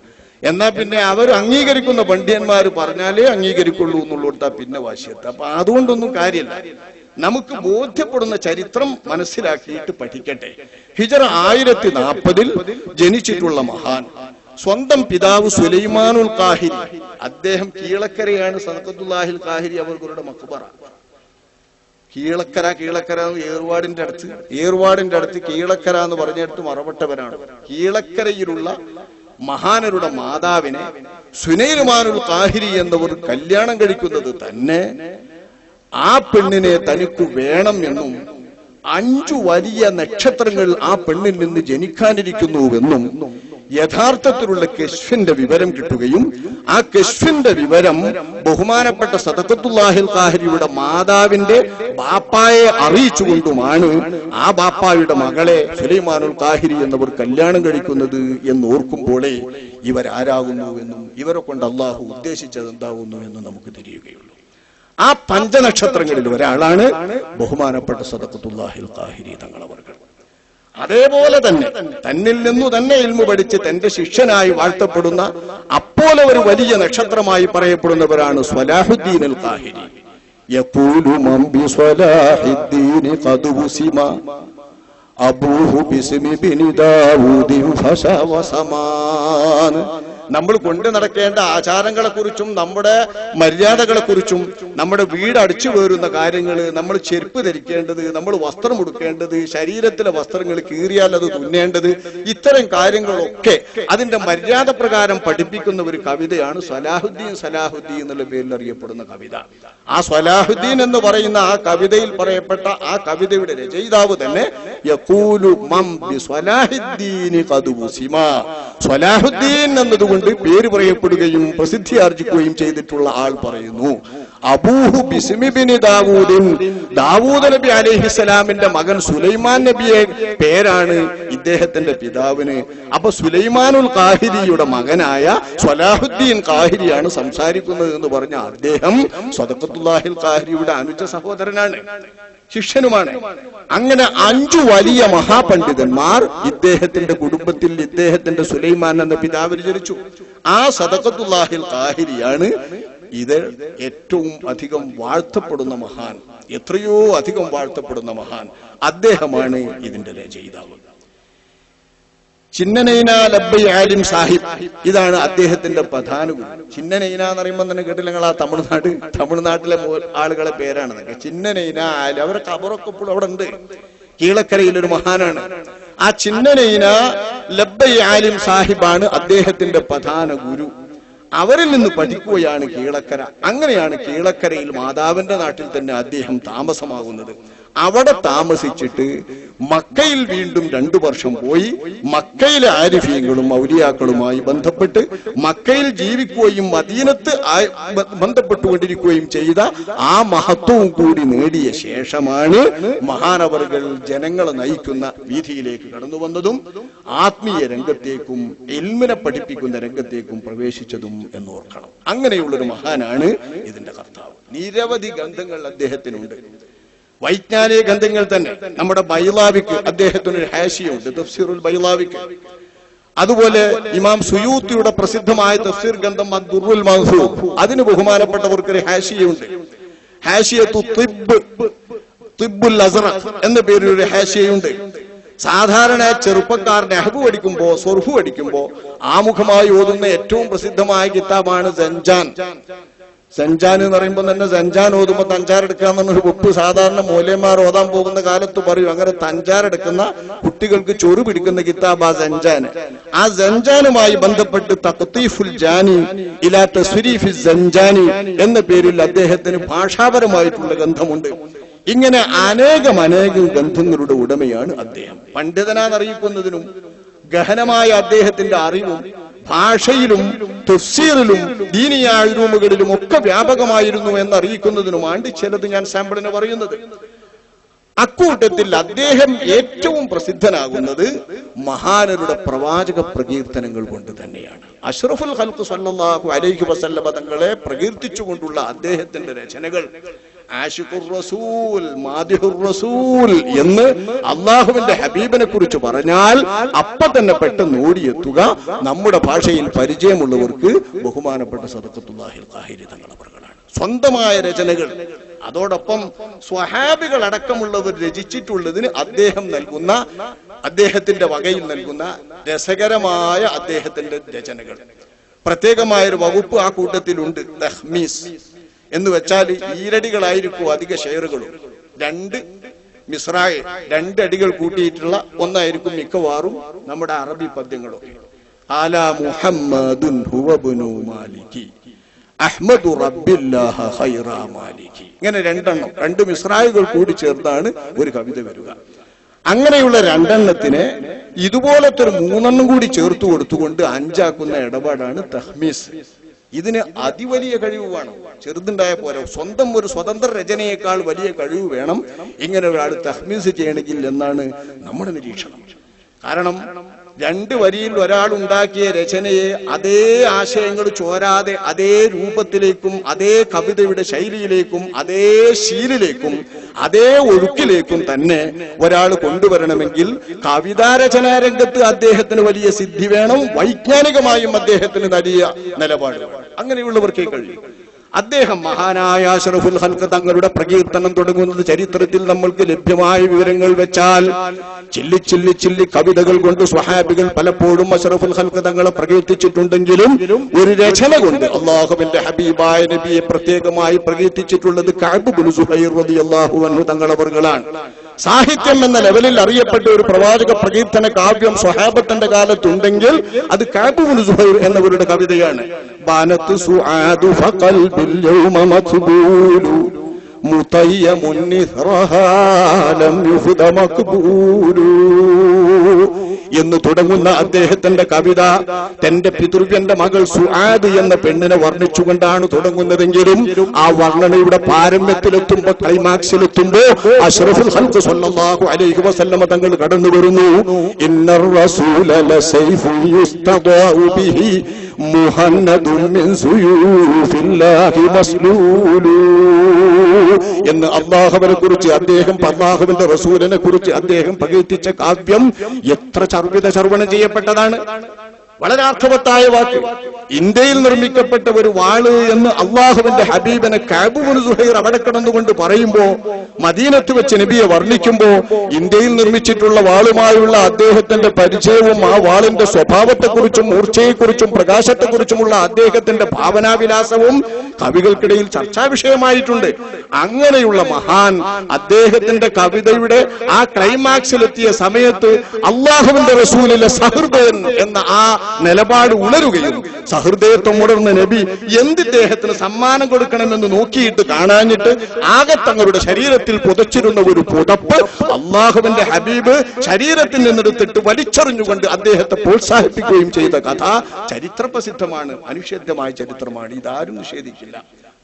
എന്നാ പിന്നെ അവർ അംഗീകരിക്കുന്ന പണ്ഡിതന്മാർ പറഞ്ഞാലേ അംഗീകരിക്കുള്ളൂ എന്നുള്ളൂട്ടാ പിന്നെ വാശിയെത്ത. അപ്പൊ അതുകൊണ്ടൊന്നും കാര്യമില്ല. നമുക്ക് ബോധ്യപ്പെടുന്ന ചരിത്രം മനസ്സിലാക്കിയിട്ട് പഠിക്കട്ടെ. ഹിജ്റ 1040 ജനിച്ചിട്ടുള്ള മഹാൻ, സ്വന്തം പിതാവ് സുലൈമാനുൽ ഖാഹിരി, അദ്ദേഹം കീളക്കരയാണ് സദഖത്തുല്ലാഹിൽ ഖാഹിരി അവരുടെ മഖ്ബറ. കീളക്കര ഏർവാടിന്റെ അടുത്ത് കീളക്കര എന്ന് പറഞ്ഞിടത്ത് മറപ്പെട്ടവരാണ്. കീളക്കരയിലുള്ള മഹാനരുടെ മാതാവിനെ സുലൈമാനുൽ ഖാഹിരി എന്നവർ കല്യാണം കഴിക്കുന്നത് തന്നെ ആ പെണ്ണിനെ തനിക്ക് വേണം എന്നും 5 വലിയ നക്ഷത്രങ്ങൾ ആ പെണ്ണിൽ നിന്ന് ജനിക്കാനിരിക്കുന്നുവെന്നും യഥാർത്ഥത്തിലുള്ള കശ്ഫിന്റെ വിവരം കിട്ടുകയും ആ കശ്ഫിന്റെ വിവരം ബഹുമാനപ്പെട്ട സദഖത്തുല്ലാഹിൽ ഖാഹിരിയുടെ മാതാവിന്റെ ബാപ്പായെ അറിയിച്ചുകൊണ്ടുമാണ് ആ ബാപ്പായുടെ മകളെ സുലൈമാനുൽ ഖാഹിരി എന്നവർ കല്യാണം കഴിക്കുന്നത് എന്ന് ഓർക്കുമ്പോഴേ ഇവരാരാകുന്നു എന്നും ഇവരെ കൊണ്ട് അള്ളാഹു ഉദ്ദേശിച്ചത് എന്താകുന്നു എന്നും നമുക്ക് തിരിയുകയുള്ളൂ. ആ 5 നക്ഷത്രങ്ങളിൽ ഒരാളാണ് ബഹുമാനപ്പെട്ട സദഖത്തുല്ലാഹിൽ ഖാഹിരി തങ്ങളവർ. അതേപോലെ തന്നെ തന്നിൽ നിന്നു തന്നെ ഇൽമു പഠിച്ച് തന്റെ ശിഷ്യനായി വാഴ്ത്തപ്പെടുന്ന അപ്പോൾ ഒരു വലിയ നക്ഷത്രമായി പറയപ്പെടുന്നവരാണ് സ്വലാഹുദ്ദീൻ അൽ ഖാഹിരി. യഖൂലു മൻ ബി സ്വലാഹുദ്ദീൻ ഖദ് ഹുസിമ അബൂഹു ബിസ്മി ബിനി ദാവൂദ് ഫശവസമാൻ നമ്മൾ കൊണ്ടു നടക്കേണ്ട ആചാരങ്ങളെ കുറിച്ചും നമ്മുടെ മര്യാദകളെ കുറിച്ചും നമ്മുടെ വീട് അടിച്ചു വേറുന്ന കാര്യങ്ങള്, നമ്മൾ ചെരുപ്പ് ധരിക്കേണ്ടത്, നമ്മൾ വസ്ത്രം ഉടുക്കേണ്ടത്, ശരീരത്തിലെ വസ്ത്രങ്ങൾ കീറിയാൽ അത് തുന്നേണ്ടത്, ഇത്തരം കാര്യങ്ങളൊക്കെ അതിന്റെ മര്യാദ പ്രകാരം പഠിപ്പിക്കുന്ന ഒരു കവിതയാണ് സ്വലാഹുദ്ദീൻ സലാഹുദ്ദീൻ എന്നുള്ള പേരിൽ അറിയപ്പെടുന്ന കവിത. ആ സ്വലാഹുദ്ദീൻ എന്ന് പറയുന്ന ആ കവിതയിൽ പറയപ്പെട്ട ആ കവിതയുടെ രചയിതാവ് തന്നെ യഖൂലു മം ബി സ്വലാഹുദ്ദീൻ ഖദ് ഉസിമ, സ്വലാഹുദ്ദീൻ എന്നതുകൊണ്ട് പേര് പറയപ്പെടുകയും പ്രസിദ്ധി ആർജിക്കുകയും ചെയ്തിട്ടുള്ള ആൾ പറയുന്നു, അബൂഹു ബിസ്മി ബിനി ദാവൂദിൻ, ദാവൂദ് നബി അലൈഹിസ്സലാമിന്റെ മകൻ സുലൈമാൻ നബിയെ പേരാണ് ഇദ്ദേഹത്തിന്റെ പിതാവിന്. അപ്പൊ സുലൈമാനുൽ ഖാഹിരിയുടെ മകനായ സ്വലാഹുദ്ദീൻ ഖാഹിരിയാണ് സംസാരിക്കുന്നത് എന്ന് പറഞ്ഞ അദ്ദേഹം സദഖത്തുല്ലാഹിൽ ഖാഹിരിയുടെ അനുജ സഹോദരനാണ്, ശിഷ്യനുമാണ്. അങ്ങനെ 5 വലിയ മഹാപണ്ഡിതന്മാർ ഇദ്ദേഹത്തിന്റെ കുടുംബത്തിൽ ഇദ്ദേഹത്തിന്റെ സുലൈമാൻ എന്ന പിതാവിന് ജനിച്ചു. ആ സദഖത്തുല്ലാഹിൽ ഖാഹിരിയാണ് ഇത് ഏറ്റവും അധികം വാഴ്ത്തപ്പെടുന്ന മഹാൻ, എത്രയോ അധികം വാഴ്ത്തപ്പെടുന്ന മഹാൻ. അദ്ദേഹമാണ് ഇതിന്റെ രചയിതാവ്. ചിന്നനൈന ലബ്ബൈ ആലിം സാഹിബ്, ഇതാണ് അദ്ദേഹത്തിന്റെ പ്രധാന ഗുരു. ചിന്നനൈന എന്ന് പറയുമ്പോൾ തന്നെ കേട്ടില്ല നിങ്ങൾ, ആ തമിഴ്നാട്ടിലെ ആളുകളെ പേരാണ് ചിന്നനൈന ആലി. അവരെ ഖബറൊക്കെ ഇപ്പോൾ അവിടെ ഉണ്ട്. കീഴക്കരയിലൊരു മഹാനാണ്. ആ ചിന്നനൈന ലബ്ബൈ ആലിം സാഹിബാണ് അദ്ദേഹത്തിന്റെ പ്രധാന ഗുരു. അവരിൽ നിന്ന് പഠിക്കുകയാണ് കീഴക്കര. അങ്ങനെയാണ് കീഴക്കരയിൽ മാതാവിന്റെ നാട്ടിൽ തന്നെ അദ്ദേഹം താമസമാകുന്നത്. അവിടെ താമസിച്ചിട്ട് മക്കയിൽ വീണ്ടും 2 വർഷം പോയി മക്കയിലെ ആരിഫീങ്ങളും ഔലിയാക്കളുമായി ബന്ധപ്പെട്ട് മക്കയിൽ ജീവിക്കുകയും മദീനത്ത് ബന്ധപ്പെട്ടുകൊണ്ടിരിക്കുകയും ചെയ്ത ആ മഹത്വവും കൂടി നേടിയ ശേഷമാണ് മഹാനവറുകൾ ജനങ്ങളെ നയിക്കുന്ന വീഥിയിലേക്ക് കടന്നു വന്നതും ആത്മീയ രംഗത്തേക്കും ഇൽമിനെ പഠിപ്പിക്കുന്ന രംഗത്തേക്കും പ്രവേശിച്ചതും എന്നോർക്കണം. അങ്ങനെയുള്ളൊരു മഹാനാണ് ഇതിന്റെ കർത്താവ്. നിരവധി ഗ്രന്ഥങ്ങൾ അദ്ദേഹത്തിനുണ്ട്, വൈജ്ഞാനിക ഗ്രന്ഥങ്ങൾ തന്നെ. നമ്മുടെ ബൈലാവിക്ക് അദ്ദേഹത്തിനൊരു ഹാഷിയുണ്ട്, തഫ്സീറുൽ ബൈലാവിക്ക്. അതുപോലെ ഇമാം സുയൂത്തിയുടെ പ്രസിദ്ധമായ തഫ്സീർ ഗ്രന്ഥം അദ്ദുറുൽ മൻസൂർ, അതിന് ബഹുമാനപ്പെട്ടവർക്ക് ഒരു ഹാഷിയുണ്ട്. ഹാഷിയത്തു തിബ്ബുൽ അസ്റഖ് എന്ന പേരിൽ ഒരു ഹാഷിയുണ്ട്. സാധാരണ ചെറുപ്പക്കാർ നെഹ്ബു പഠിക്കുമ്പോ സൊർഹു പഠിക്കുമ്പോ ആമുഖമായി ഓതുന്ന ഏറ്റവും പ്രസിദ്ധമായ കിതാബാണ് സഞ്ചാൻ. സഞ്ചാൻ എന്ന് പറയുമ്പോൾ തന്നെ സഞ്ചാൻ ഓതുമ്പോ തഞ്ചാറെടുക്കുക എന്നൊരു വെപ്പ് സാധാരണ മൂല്യന്മാർ ഓതാൻ പോകുന്ന കാലത്ത് പറയും. അങ്ങനെ തഞ്ചാറെടുക്കുന്ന കുട്ടികൾക്ക് ചൊറു പിടിക്കുന്ന കിതാബ് ആ സഞ്ചാൻ. ആ സഞ്ചാനുമായി ബന്ധപ്പെട്ട് തഖ്തീഫുൽ ജാനി ഇലാ തസ്രീഫിൽ സഞ്ചാനി എന്ന പേരിൽ അദ്ദേഹത്തിന് ഭാഷാപരമായിട്ടുള്ള ഗ്രന്ഥമുണ്ട്. ഇങ്ങനെ അനേകം ഗ്രന്ഥങ്ങളുടെ ഉടമയാണ് അദ്ദേഹം. പണ്ഡിതനാന്നറിയിക്കുന്നതിനും ഗഹനമായ അദ്ദേഹത്തിന്റെ അറിവും ഭാഷയിലും തഫ്സീറിലും ദീനിയായ റൂമുകളിലും ഒക്കെ വ്യാപകമായിരുന്നു എന്നറിയിക്കുന്നതിനുമാണ് ചിലത് ഞാൻ സാമ്പിളിന് പറയുന്നത്. അക്കൂട്ടത്തിൽ അദ്ദേഹം ഏറ്റവും പ്രസിദ്ധനാകുന്നത് മഹാനരുടെ പ്രവാചക പ്രകീർത്തനങ്ങൾ കൊണ്ട് തന്നെയാണ്. അഷ്റഫുൽ ഖൽഖ് സല്ലല്ലാഹു അലൈഹി വസല്ലമ തങ്ങളെ പ്രകീർത്തിച്ചുകൊണ്ടുള്ള അദ്ദേഹത്തിന്റെ രചനകൾ ആശിഖുർ റസൂൽ, മാദിഹുർ റസൂൽ എന്ന് അള്ളാഹുവിന്റെ ഹബീബിനെ കുറിച്ച് പറഞ്ഞാൽ അപ്പ തന്നെ പെട്ടെന്ന് ഓടിയെത്തുക നമ്മുടെ ഭാഷയിൽ പരിചയമുള്ളവർക്ക് ബഹുമാനപ്പെട്ട സദഖത്തുല്ലാഹിൽ ഖാഹിരി തങ്ങളെ പറകളാണ്. സ്വന്തമായ രചനകൾ, അതോടൊപ്പം സ്വഹാബികൾ അടക്കമുള്ളവർ രചിച്ചിട്ടുള്ളതിന് അദ്ദേഹം നൽകുന്ന, അദ്ദേഹത്തിന്റെ വകയിൽ നൽകുന്ന രസകരമായ അദ്ദേഹത്തിന്റെ രചനകൾ. പ്രത്യേകമായൊരു വകുപ്പ് ആ കൂട്ടത്തിലുണ്ട്, തഹ്മീസ് എന്ന് വെച്ചാൽ ഈരടികളായിരിക്കും അധിക ഷെയറുകളും. 2 മിസ്റായി 2 അടികൾ കൂട്ടിയിട്ടുള്ള ഒന്നായിരിക്കും മിക്കവാറും നമ്മുടെ അറബി പദ്യങ്ങളൊക്കെ. ആലാ മുഹമ്മദുൻ ഹുവ ഇബ്നു മാലികി അഹ്മദു റബ്ബില്ലാഹ ഖൈറ മാലികി. ഇങ്ങനെ 2 മിസ്റായികൾ കൂടി ചേർത്താണ് ഒരു കവിത വരിക. അങ്ങനെയുള്ള 2 എണ്ണത്തിന് ഇതുപോലത്തെ ഒരു 3 എണ്ണം കൂടി ചേർത്ത് കൊടുത്തുകൊണ്ട് 5 ആക്കുന്ന ഇടപാടാണ് തഹ്മീസ്. ഇതിന് അതിവലിയ കഴിവ് വേണം, ചെറുതുണ്ടായ പോലെ. സ്വന്തം ഒരു സ്വതന്ത്ര രചനയേക്കാൾ വലിയ കഴിവ് വേണം ഇങ്ങനെ ഒരാൾ തഹ്മീസ് ചെയ്യണമെങ്കിൽ എന്നാണ് നമ്മുടെ നിരീക്ഷണം. കാരണം 2 വരിയിൽ ഒരാൾ ഉണ്ടാക്കിയ രചനയെ അതേ ആശയങ്ങൾ ചോരാതെ അതേ രൂപത്തിലേക്കും അതേ കവിതയുടെ ശൈലിയിലേക്കും അതേ ശീലിലേക്കും അതേ ഒഴുക്കിലേക്കും തന്നെ ഒരാൾ കൊണ്ടുവരണമെങ്കിൽ കവിതാരചനാ രംഗത്ത് അദ്ദേഹത്തിന് വലിയ സിദ്ധി വേണം, വൈജ്ഞാനികമായും അദ്ദേഹത്തിന് വലിയ നിലപാട് വേണം. അങ്ങനെയുള്ളവർക്കേ കഴിയും. അദ്ദേഹം മഹാനായ അഷ്റഫുൽ ഖൽഖ് തങ്ങളുടെ പ്രകീർത്തനം തുടങ്ങുന്നത് ചരിത്രത്തിൽ നമ്മൾക്ക് ലഭ്യമായ വിവരങ്ങൾ വെച്ചാൽ ചില്ലി കവിതകൾ കൊണ്ട് സ്വഹാബികൾ പലപ്പോഴും അഷ്റഫുൽ ഖൽഖ് തങ്ങളെ പ്രകീർത്തിച്ചിട്ടുണ്ടെങ്കിലും ഒരു രചന കൊണ്ട് അല്ലാഹുവിന്റെ ഹബീബായ നബിയെ പ്രത്യേകമായി പ്രകീർത്തിച്ചിട്ടുള്ളത് കഅബ് ഇബ്നു സുഹൈർ റളിയല്ലാഹു അൻഹു തങ്ങളവർകളാണ്. സാഹിത്യം എന്ന ലെവലിൽ അറിയപ്പെട്ട ഒരു പ്രവാചക പ്രകീർത്തന കാവ്യം സ്വഹാബത്തിന്റെ കാലത്തുണ്ടെങ്കിൽ അത് കഅബ് ഇബ്നു സുഹൈർ എന്നവരുടെ കവിതയാണ്. ബാനത്ത് സുആദു ഫഖൽബിൽ യൗമ മത്ബൂലു മുതയ്യമുൻ നിസ്റഹാ ലം യുഫ്ദ മഖ്ബൂലു എന്ന് തുടങ്ങുന്ന അദ്ദേഹത്തിന്റെ കവിത തന്റെ പിതൃവ്യന്റെ മകൾ സുആദ് എന്ന പെണ്ണിനെ വർണ്ണിച്ചുകൊണ്ടാണ് തുടങ്ങുന്നതെങ്കിലും ആ വർണ്ണനയുടെ പാരമ്യത്തിലെത്തുമ്പോ ക്ലൈമാക്സിലെത്തുമ്പോ അഷ്റഫുൽ ഖൽഖ് സ്വല്ലല്ലാഹു അലൈഹി വസല്ലമ തങ്ങൾ കടന്നു വരുന്നു. ഇന്നർ റസൂല ലസൈഫുൻ യുസ്തദാഉ ബിഹി മുഹന്നദുൻ മിൻ സുയൂഫില്ലാഹി മസ്ലൂലു എന്ന് അല്ലാഹുവിനെ കുറിച്ച് അല്ലാഹുവിന്റെ റസൂലിനെ കുറിച്ച് അദ്ദേഹം പ്രകീർത്തിച്ച കാവ്യം എത്ര ചർവണം ചെയ്യപ്പെട്ടതാണ്. വളരെ അർത്ഥവത്തായ വാക്ക്. ഇന്ത്യയിൽ നിർമ്മിക്കപ്പെട്ട ഒരു വാള് എന്ന് അള്ളാഹുവിന്റെ ഹബീബിനെ കഅബ് ഇബ്നു സുഹൈർ അവിടെ കിടന്നുകൊണ്ട് പറയുമ്പോ, മദീനത്ത് വെച്ച് നബിയെ വർണ്ണിക്കുമ്പോ ഇന്ത്യയിൽ നിർമ്മിച്ചിട്ടുള്ള വാളുമായുള്ള അദ്ദേഹത്തിന്റെ പരിചയവും ആ വാളിന്റെ സ്വഭാവത്തെക്കുറിച്ചും മൂർച്ചയെക്കുറിച്ചും പ്രകാശത്തെക്കുറിച്ചുമുള്ള അദ്ദേഹത്തിന്റെ ഭാവനാവിലാസവും കവികൾക്കിടയിൽ ചർച്ചാ വിഷയമായിട്ടുണ്ട്. അങ്ങനെയുള്ള മഹാൻ അദ്ദേഹത്തിന്റെ കവിതയുടെ ആ ക്ലൈമാക്സിലെത്തിയ സമയത്ത് അള്ളാഹുവിന്റെ റസൂലിലെ സഹൃദയൻ എന്ന ആ നിലപാട് ഉണരുകയും സഹൃദയത്വം ഉണർന്ന നബി എന്തിദ്ദേഹത്തിന് സമ്മാനം കൊടുക്കണമെന്ന് നോക്കിയിട്ട് കാണാഞ്ഞിട്ട് ആകെ തങ്ങളുടെ ശരീരത്തിൽ പുതച്ചിരുന്ന ഒരു പുതപ്പ് അള്ളാഹുവിന്റെ ഹബീബ് ശരീരത്തിൽ നിന്നെടുത്തിട്ട് വലിച്ചെറിഞ്ഞുകൊണ്ട് അദ്ദേഹത്തെ പ്രോത്സാഹിപ്പിക്കുകയും ചെയ്ത കഥ ചരിത്ര പ്രസിദ്ധമാണ്, അനുഷേദ്യമായ ചരിത്രമാണ്. ഇതാരും നിഷേധിക്കില്ല.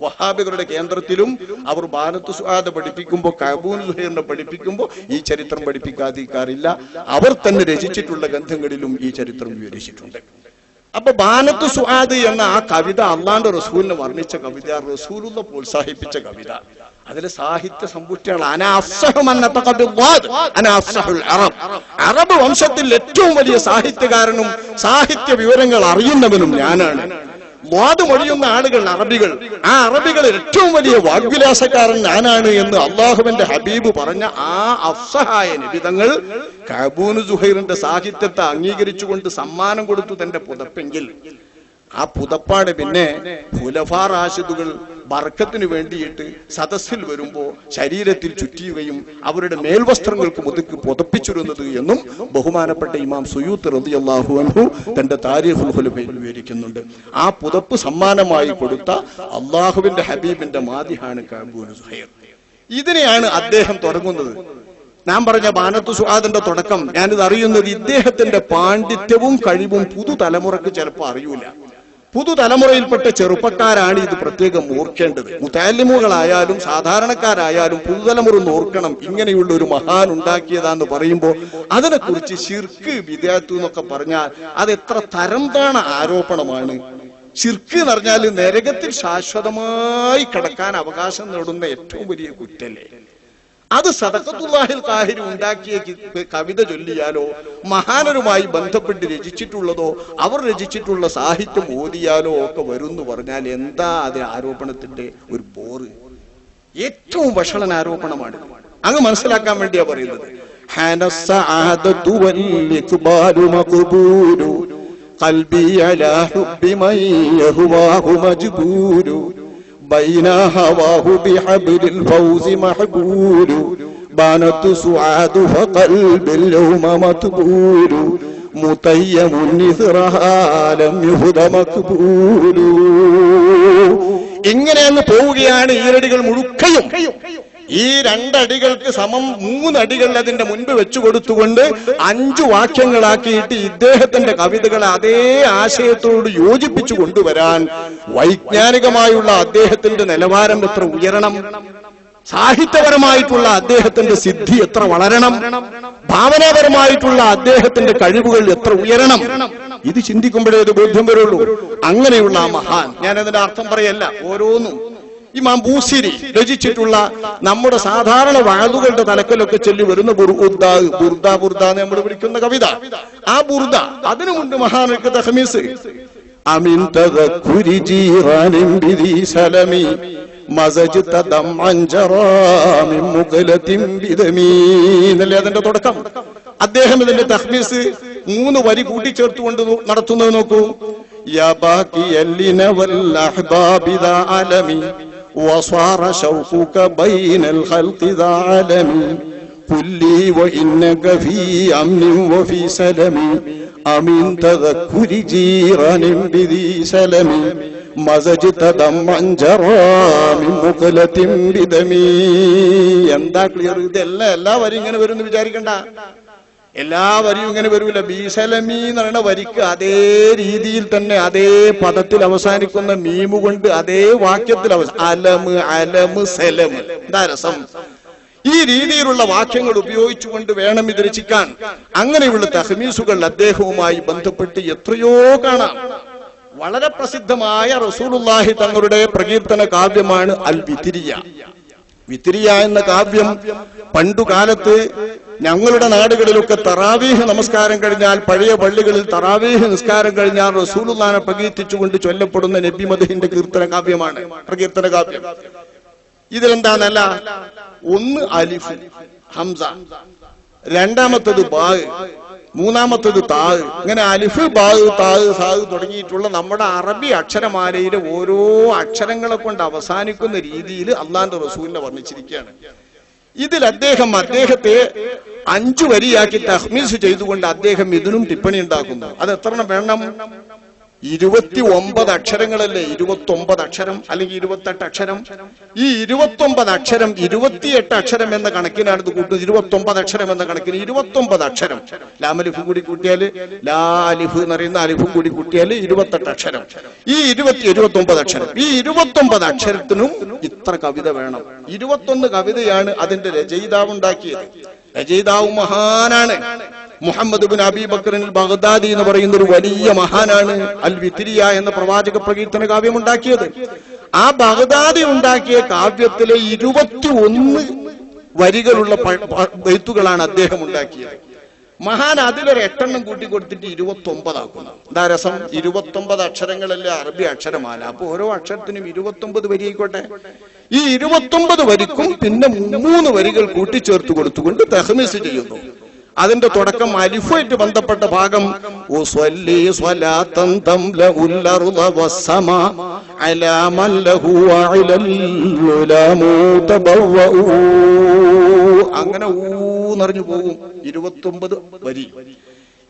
വഹാബികളുടെ കേന്ദ്രത്തിലും അവർ ബാനത്ത് സുആദ് പഠിപ്പിക്കുമ്പോൾ കഅബ് ഇബ്നു സുഹൈറിനെ പഠിപ്പിക്കുമ്പോൾ ഈ ചരിത്രം പഠിപ്പിക്കാതിരിക്കാറില്ല. അവർ തന്നെ രചിച്ചിട്ടുള്ള ഗ്രന്ഥങ്ങളിലും ഈ ചരിത്രം വിവരിച്ചിട്ടുണ്ട്. അപ്പൊ ബാനത്ത് സുആദ് എന്ന ആ കവിത അള്ളാന്റെ റസൂലിനെ വർണ്ണിച്ച കവിത, റസൂലുള്ളാഹി പ്രോത്സാഹിപ്പിച്ച കവിത. അതിലെ സാഹിത്യ സമ്പുഷ്ടിയാണ്. അറബ് വംശത്തിൽ ഏറ്റവും വലിയ സാഹിത്യകാരനും സാഹിത്യ വിവരങ്ങൾ അറിയുന്നവനും ഞാനാണ്. വാദ് മൊഴിയുന്ന ആളുകൾ അറബികൾ, ആ അറബികളിൽ ഏറ്റവും വലിയ വാഗ്വിലാസക്കാരൻ ഞാനാണ് എന്ന് അള്ളാഹുവിന്റെ ഹബീബ് പറഞ്ഞ ആ അഫ്സഹായ നബിതങ്ങൾ കഅബ് ഇബ്നു സുഹൈറിന്റെ സാഹിത്യത്തെ അംഗീകരിച്ചുകൊണ്ട് സമ്മാനം കൊടുത്തു തന്റെ പുതപ്പെങ്കിൽ, ആ പുതപ്പാട് പിന്നെ ഖുലഫാ റാഷിദുകൾ ബർക്കത്തിന് വേണ്ടിയിട്ട് സദസ്സിൽ വരുമ്പോ ശരീരത്തിൽ ചുറ്റിയുകയും അവരുടെ മേൽവസ്ത്രങ്ങൾക്ക് മുതുക്കി പുതപ്പിച്ചിരുന്നത് എന്നും ബഹുമാനപ്പെട്ട ഇമാം സുയൂത്ത് റളിയല്ലാഹു അൻഹു തന്റെ താരീഖുൽ ഖുലഫയിൽ വിവരിക്കുന്നുണ്ട്. ആ പുതപ്പ് സമ്മാനമായി കൊടുത്ത അള്ളാഹുവിന്റെ ഹബീബിന്റെ മാദിഹാണ് കഅബ് ഇബ്നു സുഹൈർ. ഇതിനെയാണ് അദ്ദേഹം തുടങ്ങുന്നത്. ഞാൻ പറഞ്ഞ ബാനത്ത് സുആദിന്റെ തുടക്കം ഞാനിത് അറിയുന്നത് ഇദ്ദേഹത്തിന്റെ പാണ്ഡിത്യവും കഴിവും പുതുതലമുറക്ക് ചിലപ്പോൾ അറിയൂല. പുതുതലമുറയിൽപ്പെട്ട ചെറുപ്പക്കാരാണ് ഇത് പ്രത്യേകം ഓർക്കേണ്ടത്. മുതഅല്ലിമുകളായാലും സാധാരണക്കാരായാലും പുതുതലമുറ ഓർക്കണം, ഇങ്ങനെയുള്ള ഒരു മഹാൻ ഉണ്ടാക്കിയതാന്ന് പറയുമ്പോൾ അതിനെക്കുറിച്ച് ശിർക്ക് ബിദ്അത്ത് എന്നൊക്കെ പറഞ്ഞാൽ അത് എത്ര തരം താണ ആരോപണമാണ്. ശിർക്ക് എന്ന് പറഞ്ഞാൽ നരകത്തിൽ ശാശ്വതമായി കിടക്കാൻ അവകാശം നേടുന്ന ഏറ്റവും വലിയ കുറ്റല്ലേ. അത് സദഖത്തുല്ലാഹിൽ ഖാഹിരി ഉണ്ടാക്കിയ കവിത ചൊല്ലിയാലോ മഹാനരുമായി ബന്ധപ്പെട്ട് രചിച്ചിട്ടുള്ളതോ അവർ രചിച്ചിട്ടുള്ള സാഹിത്യം ഓതിയാലോ ഒക്കെ വരുന്നു പറഞ്ഞാൽ എന്താ അത് ആരോപണത്തിന്റെ ഒരു പോറ്? ഏറ്റവും വഷളൻ ആരോപണമാണ്. അങ്ങ് മനസ്സിലാക്കാൻ വേണ്ടിയാ പറയുന്നത്. بين هواه بحبل الفوز محبول بانت سعاد فقلب اليوم مطبول متيم نثرها لم يهد مقبول. ഇങ്ങനെയാണ് പോവുകയാണ് ഈരടികൾ മുഴുക്കയും. ഈ രണ്ടടികൾക്ക് സമം 3 അടികൾ അതിന്റെ മുൻപ് വെച്ചു കൊടുത്തുകൊണ്ട് 5 വാക്യങ്ങളാക്കിയിട്ട് ഇദ്ദേഹത്തിന്റെ കവിതകളെ അതേ ആശയത്തോട് യോജിപ്പിച്ചു കൊണ്ടുവരാൻ വൈജ്ഞാനികമായുള്ള അദ്ദേഹത്തിന്റെ നിലവാരം എത്ര ഉയരണം, സാഹിത്യപരമായിട്ടുള്ള അദ്ദേഹത്തിന്റെ സിദ്ധി എത്ര വളരണം, ഭാവനാപരമായിട്ടുള്ള അദ്ദേഹത്തിന്റെ കഴിവുകൾ എത്ര ഉയരണം, ഇത് ചിന്തിക്കുമ്പോഴേ ഇത് ബോധ്യം വരുള്ളൂ. അങ്ങനെയുള്ള ആ മഹാൻ, ഞാൻ അതിന്റെ അർത്ഥം പറയല്ല, ഓരോന്നും ഇമാം ബൂസിരി രചിച്ചിട്ടുള്ള നമ്മുടെ സാധാരണ വാളുകളുടെ തലക്കലൊക്കെ ചൊല്ലി വരുന്ന ബുർദ എന്ന് നമ്മൾ വിളിക്കുന്ന കവിത, ആ ബുർദ, അതിനു മുൻപ് മഹാനക്ക് തഹ്മീസ്, അമിൻ തദക്കുരി ജീറാനിൻ ബിദി സലമി മസജ്ത ദംഅൻ ജറാമിൻ മുഖലതിൻ ബിദമി എന്നല്ലേ അതിന്റെ തുടക്കം. അദ്ദേഹം ഇതിന്റെ തഖ്മീസ് 3 വരി കൂട്ടിച്ചേർത്തുകൊണ്ട് നടത്തുന്നത് നോക്കൂ. യാ ബാഖിയല്ലിന വൽ അഹ്ബാബി ദാ അലമി വസാറ ശൗഖുക ബൈനൽ ഖൽഖി ദാ അലമി കുല്ലി വഇന്നക ഫീ അംനിൻ വഫീ സലമി അമിൻ തദക്കുരി ജീറാനിൻ ബിദി സലമി മസജ്ത ദംഅൻ ജറാമിൻ മുഖലതിൻ ബിദമി. എന്താ ക്ലിയർ? ഇതെല്ലാം എല്ലാ വരിയും ഇങ്ങനെ വരുമെന്ന് വിചാരിക്കണ്ട. എല്ലാ വരിയും ഇങ്ങനെ വരൂല. ബീസലമി എന്ന് പറയുന്ന വരിക്ക് അതേ രീതിയിൽ തന്നെ അതേ പദത്തിൽ അവസാനിക്കുന്ന മീമു കൊണ്ട് അതേ വാക്യത്തിൽ അലമ് അലമ് സലമ്. എന്താ രസം! ഈ രീതിയിലുള്ള വാക്യങ്ങൾ ഉപയോഗിച്ചുകൊണ്ട് വേണം ഇത് രചിക്കാൻ. അങ്ങനെയുള്ള തഹ്മീസുകൾ അദ്ദേഹവുമായി ബന്ധപ്പെട്ട് എത്രയോ കാണാം. വളരെ പ്രസിദ്ധമായ റസൂലുള്ളാഹി തങ്ങളുടെ പ്രകീർത്തന കാവ്യമാണ് അൽ വിത്രിയ. വിത്രിയ എന്ന കാവ്യം പണ്ടുകാലത്ത് ഞങ്ങളുടെ നാടുകളിലൊക്കെ തറാവീഹ് നമസ്കാരം കഴിഞ്ഞാൽ, പഴയ പള്ളികളിൽ തറാവീഹ് നിസ്കാരം കഴിഞ്ഞാൽ റസൂലുള്ളാഹിനെ പ്രകീർത്തിച്ചുകൊണ്ട് ചൊല്ലപ്പെടുന്ന നബി മദ്ഹിന്റെ കീർത്തന കാവ്യമാണ് പ്രകീർത്തന കാവ്യം. ഇതിലെന്താന്നല്ല, 1 അലിഫ് ഹംസ, 2ാമത്തത് ബാ, 3ാമത്തത് താ. ഇങ്ങനെ അലിഫ് ബാ താ സാ തുടങ്ങിയിട്ടുള്ള നമ്മുടെ അറബി അക്ഷരമാലയിലെ ഓരോ അക്ഷരങ്ങളെ കൊണ്ട് അവസാനിക്കുന്ന രീതിയിൽ അള്ളാന്റെ റസൂലിനെ വർണ്ണിച്ചിരിക്കുകയാണ്. ഇതിൽ അദ്ദേഹത്തെ 5 വരിയാക്കി തഹ്മീസ് ചെയ്തുകൊണ്ട് അദ്ദേഹം ഇതിനും ടിപ്പണി ഉണ്ടാക്കുന്നു. അത് എത്ര വേണം? 29 അക്ഷരങ്ങളല്ലേ? 29 അക്ഷരം അല്ലെങ്കിൽ 28 അക്ഷരം. ഈ 29 അക്ഷരം 28 അക്ഷരം എന്ന കണക്കിനാണ് ഇത് കൂട്ടുന്നത്. 29 അക്ഷരം എന്ന കണക്കിന് 29 അക്ഷരം. ലാമലിഫും കൂടി കൂട്ടിയാൽ, ലാലിഫ് എന്ന് പറയുന്ന അലിഫും കൂടി കൂട്ടിയാൽ 28 അക്ഷരം. ഈ 29 അക്ഷരം. ഈ 29 അക്ഷരത്തിനും ഇത്ര കവിത വേണം. 21 കവിതയാണ് അതിന്റെ രചയിതാവ് ഉണ്ടാക്കിയത്. രചയിതാവ് മഹാനാണ്. മുഹമ്മദ് ബിൻ അബീ ബക്കർ അൽ ബഗ്ദാദി എന്ന് പറയുന്ന ഒരു വലിയ മഹാനാണ് അൽ വിത്രിയ എന്ന പ്രവാചക പ്രകീർത്തന കാവ്യം ഉണ്ടാക്കിയത്. ആ ബഗ്ദാദി ഉണ്ടാക്കിയ കാവ്യത്തിലെ 21 വരികളുള്ള ബൈത്തുകളാണ് അദ്ദേഹം ഉണ്ടാക്കിയത്. മഹാൻ അതിലൊരു 8 എണ്ണം കൂട്ടി കൊടുത്തിട്ട് 29 ആക്കുന്നു. എന്താ രസം! 29 അക്ഷരങ്ങളല്ലേ അറബി അക്ഷരമാല. അപ്പൊ ഓരോ അക്ഷരത്തിനും 29 വരി ആയിക്കോട്ടെ. ഈ 29 വരിക്കും പിന്നെ 3 വരികൾ കൂട്ടിച്ചേർത്ത് കൊടുത്തുകൊണ്ട് തഹ്മീസ് ചെയ്യുന്നു. അതിന്റെ തുടക്കം അലിഫുമായിട്ട് ബന്ധപ്പെട്ട ഭാഗം അങ്ങനെ ഊന്നറിഞ്ഞു പോകും. 29 വരി.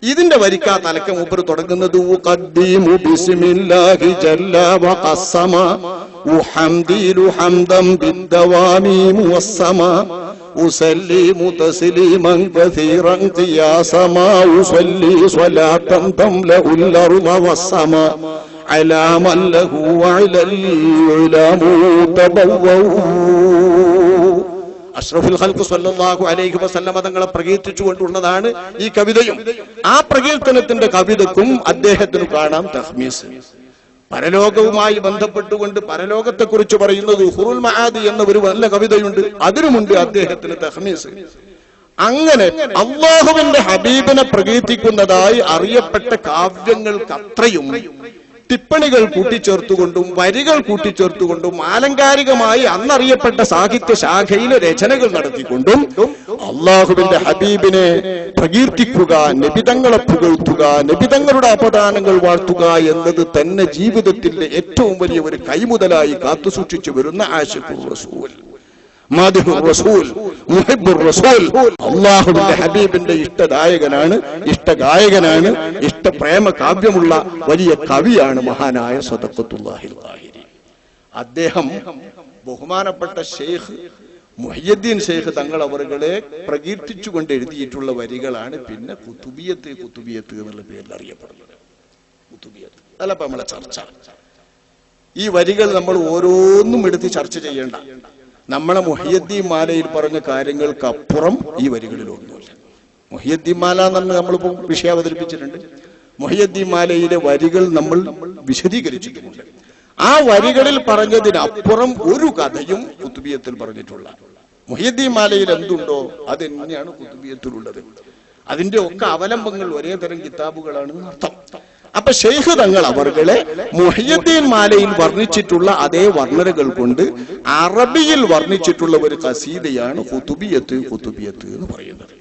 ഇതിന്റെ വരിക്കാ തലക്കം മൂപ്പർ തുടങ്ങുന്നത് ഉഖദ്ദിമു ബിസ്മില്ലാഹി ജല്ല വഖസ്സമ ഉഹംദിലു ഹംദം ബിദ്ദവാമി മുവസ്സമ ഉസല്ലിമു തസ്ലീമൻ കസീറൻ ഖിയാസമ ഉസല്ലി സ്വലാത്തൻ തംലഉൽ അർള വസ്സമ അലാ മൻ ലഹു വഅലൽ ഉലമു തബവ്വഉ. അഷ്റഫുൽ ഖൽഖ് സ്വല്ലല്ലാഹു അലൈഹി വസല്ലമ തങ്ങളെ പ്രകീർത്തിച്ചുകൊണ്ടുള്ളതാണ് ഈ കവിതയും. ആ പ്രകീർത്തനത്തിന്റെ കവിതക്കും അദ്ദേഹത്തിന് കാണാം തഹ്മീസ്. പരലോകവുമായി ബന്ധപ്പെട്ടുകൊണ്ട് പരലോകത്തെ കുറിച്ച് പറയുന്നത് ഹുറുൽ മആദി എന്ന ഒരു നല്ല കവിതയുണ്ട്. അതിനുമുണ്ട് അദ്ദേഹത്തിന് തഹ്മീസ്. അങ്ങനെ അല്ലാഹുവിന്റെ ഹബീബിനെ പ്രകീർത്തിക്കുന്നതായി അറിയപ്പെട്ട കാവ്യങ്ങൾക്ക് അത്രയും ടിപ്പണികൾ കൂട്ടിച്ചേർത്തുകൊണ്ടും വരികൾ കൂട്ടിച്ചേർത്തുകൊണ്ടും ആലങ്കാരികമായി അന്നറിയപ്പെട്ട സാഹിത്യ ശാഖയിലെ രചനകൾ നടത്തിക്കൊണ്ടും അള്ളാഹുവിന്റെ ഹബീബിനെ പ്രകീർത്തിക്കുക, നബിതങ്ങളെ പുകഴ്ത്തുക, നബിതങ്ങളുടെ അപദാനങ്ങൾ വാഴ്ത്തുക എന്നത് തന്നെ ജീവിതത്തിന്റെ ഏറ്റവും വലിയ ഒരു കൈമുതലായി കാത്തുസൂക്ഷിച്ചു വരുന്ന ആശിഖുർ റസൂൽ, മാദിഹുർ റസൂൽ, മുഹിബ്ബുർ റസൂൽ, അല്ലാഹുവിന്റെ ഹബീബിന്റെ ഇഷ്ടദായകനാണ്, ഇഷ്ടഗായകനാണ്, ഇഷ്ടപ്രേമ കാവ്യമുള്ള വലിയ കവിയാണ് മഹാനായ സദഖത്തുല്ലാഹിൽ ളാഹിരി. അദ്ദേഹം ബഹുമാനപ്പെട്ട ഷെയ്ഖ് മുഹയ്യദ്ദീൻ ഷെയ്ഖ് തങ്ങൾ അവരുകളെ പ്രകീർത്തിച്ചുകൊണ്ട് എഴുതിയിട്ടുള്ള വരികളാണ് പിന്നെ കുതുബിയത്ത് എന്നുള്ള പേരിൽ അറിയപ്പെടുന്നത്. കുതുബിയത്ത് അതല്ല നമ്മളെ ചർച്ച. ഈ വരികൾ നമ്മൾ ഓരോന്നും എടുത്ത് ചർച്ച ചെയ്യേണ്ട. നമ്മളെ മുഹയ്യദ്ദീൻ മാലയിൽ പറഞ്ഞ കാര്യങ്ങൾക്ക് അപ്പുറം ഈ വരികളിൽ ഒന്നുമില്ല. മുഹയ്യദ്ദീൻ മാല എന്ന് നമ്മളിപ്പോൾ വിഷയം അവതരിപ്പിച്ചിട്ടുണ്ട്. മുഹയ്യദ്ദീൻ മാലയിലെ വരികൾ നമ്മൾ വിശദീകരിച്ചിട്ടുണ്ട്. ആ വരികളിൽ പറഞ്ഞതിനപ്പുറം ഒരു കഥയും കുതുബിയത്തിൽ പറഞ്ഞിട്ടുള്ള. മുഹയ്യദ്ദീൻ മാലയിൽ എന്തുണ്ടോ അത് തന്നെയാണ് കുതുബിയത്തിലുള്ളത്. അതിന്റെ ഒക്കെ അവലംബങ്ങൾ ഒരേ തരം കിതാബുകളാണ് അർത്ഥം. അപ്പൊ ശൈഖ് തങ്ങൾ അവർകളെ മുഹയ്യദ്ദീൻ മാലയിൽ വർണ്ണിച്ചിട്ടുള്ള അതേ വർണ്ണനകൾ കൊണ്ട് അറബിയിൽ വർണ്ണിച്ചിട്ടുള്ള ഒരു ഖസീദയാണ് ഖുതുബിയത്ത് എന്ന് പറയുന്നത്.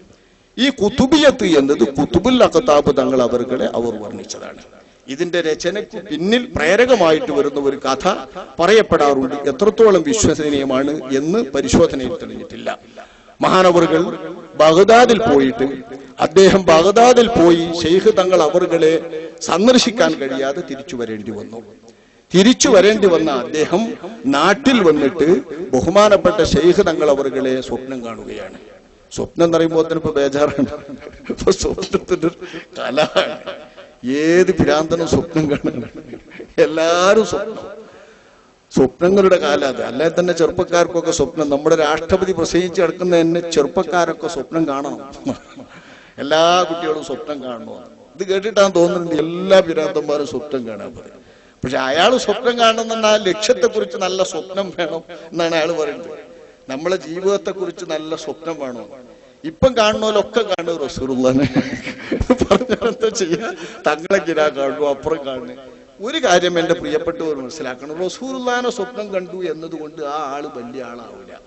ഈ ഖുതുബിയത്ത് എന്നത് ഖുതുബുൽ അഖ്താബ് തങ്ങൾ അവർകളെ അവർ വർണ്ണിച്ചതാണ്. ഇതിന്റെ രചനയ്ക്ക് പിന്നിൽ പ്രേരകമായിട്ട് വരുന്ന ഒരു കഥ പറയപ്പെടാറുണ്ട്. എത്രത്തോളം വിശ്വസനീയമാണ് എന്ന് പരിശോധനയിൽ തെളിഞ്ഞിട്ടില്ല. മഹാനവറുകൾ ബഗ്ദാദിൽ പോയിട്ട് അദ്ദേഹം ബഗ്ദാദിൽ പോയി ശൈഖ് തങ്ങൾ അവർകളെ സന്ദർശിക്കാൻ കഴിയാതെ തിരിച്ചു വരേണ്ടി വന്ന അദ്ദേഹം നാട്ടിൽ വന്നിട്ട് ബഹുമാനപ്പെട്ട ശൈഖ് തങ്ങൾ അവർകളെ സ്വപ്നം കാണുകയാണ്. സ്വപ്നം എന്ന് പറയുമ്പോൾ ഇപ്പൊ ബേജാറാണ്. ഇപ്പൊ സ്വപ്നത്തിന്റെ കല ഏത് ഭ്രാന്തനും സ്വപ്നം കാണുന്നു. എല്ലാരും സ്വപ്നങ്ങളുടെ കാലം അത്. അല്ലെ തന്നെ ചെറുപ്പക്കാർക്കൊക്കെ സ്വപ്നം. നമ്മുടെ രാഷ്ട്രപതി പ്രസംഗിച്ച് കിടക്കുന്ന തന്നെ ചെറുപ്പക്കാരൊക്കെ സ്വപ്നം കാണണം. എല്ലാ കുട്ടികളും സ്വപ്നം കാണണോ? ഇത് കേട്ടിട്ടാണ് തോന്നുന്നത് എല്ലാ ഭ്രാന്തന്മാരും സ്വപ്നം കാണാൻ പറയും. പക്ഷെ അയാൾ സ്വപ്നം കാണുന്ന ലക്ഷ്യത്തെ കുറിച്ച് നല്ല സ്വപ്നം വേണം എന്നാണ് അയാൾ പറയുന്നത്. നമ്മളെ ജീവിതത്തെ കുറിച്ച് നല്ല സ്വപ്നം വേണോ? ഇപ്പം കാണുന്നതിലൊക്കെ കാണുക റസൂലുള്ളാഹിനെ പറഞ്ഞാൽ ചെയ്യാ. തങ്ങളെ കിരാ കാണുന്നു, അപ്പുറം കാണുന്നു. ഒരു കാര്യം എന്റെ പ്രിയപ്പെട്ടവർ മനസ്സിലാക്കണം, റസൂലുള്ളാഹിനെ സ്വപ്നം കണ്ടു എന്നതുകൊണ്ട് ആ ആള് വലിയ ആളാവില്ല.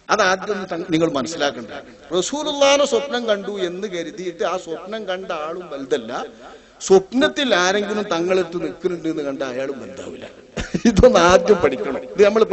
അതാദ്യം നിങ്ങൾ മനസ്സിലാക്കണ്ട. റസൂലുള്ളാഹിനെ സ്വപ്നം കണ്ടു എന്ന് കരുതിയിട്ട് ആ സ്വപ്നം കണ്ട ആളും വലുതല്ല. സ്വപ്നത്തിൽ ആരെങ്കിലും തങ്ങളെടുത്ത് നിൽക്കുന്നുണ്ട് എന്ന് കണ്ട അയാളും വലുതാവില്ല. ഇതൊന്നും ആദ്യം പഠിക്കണം. ഇത് നമ്മൾ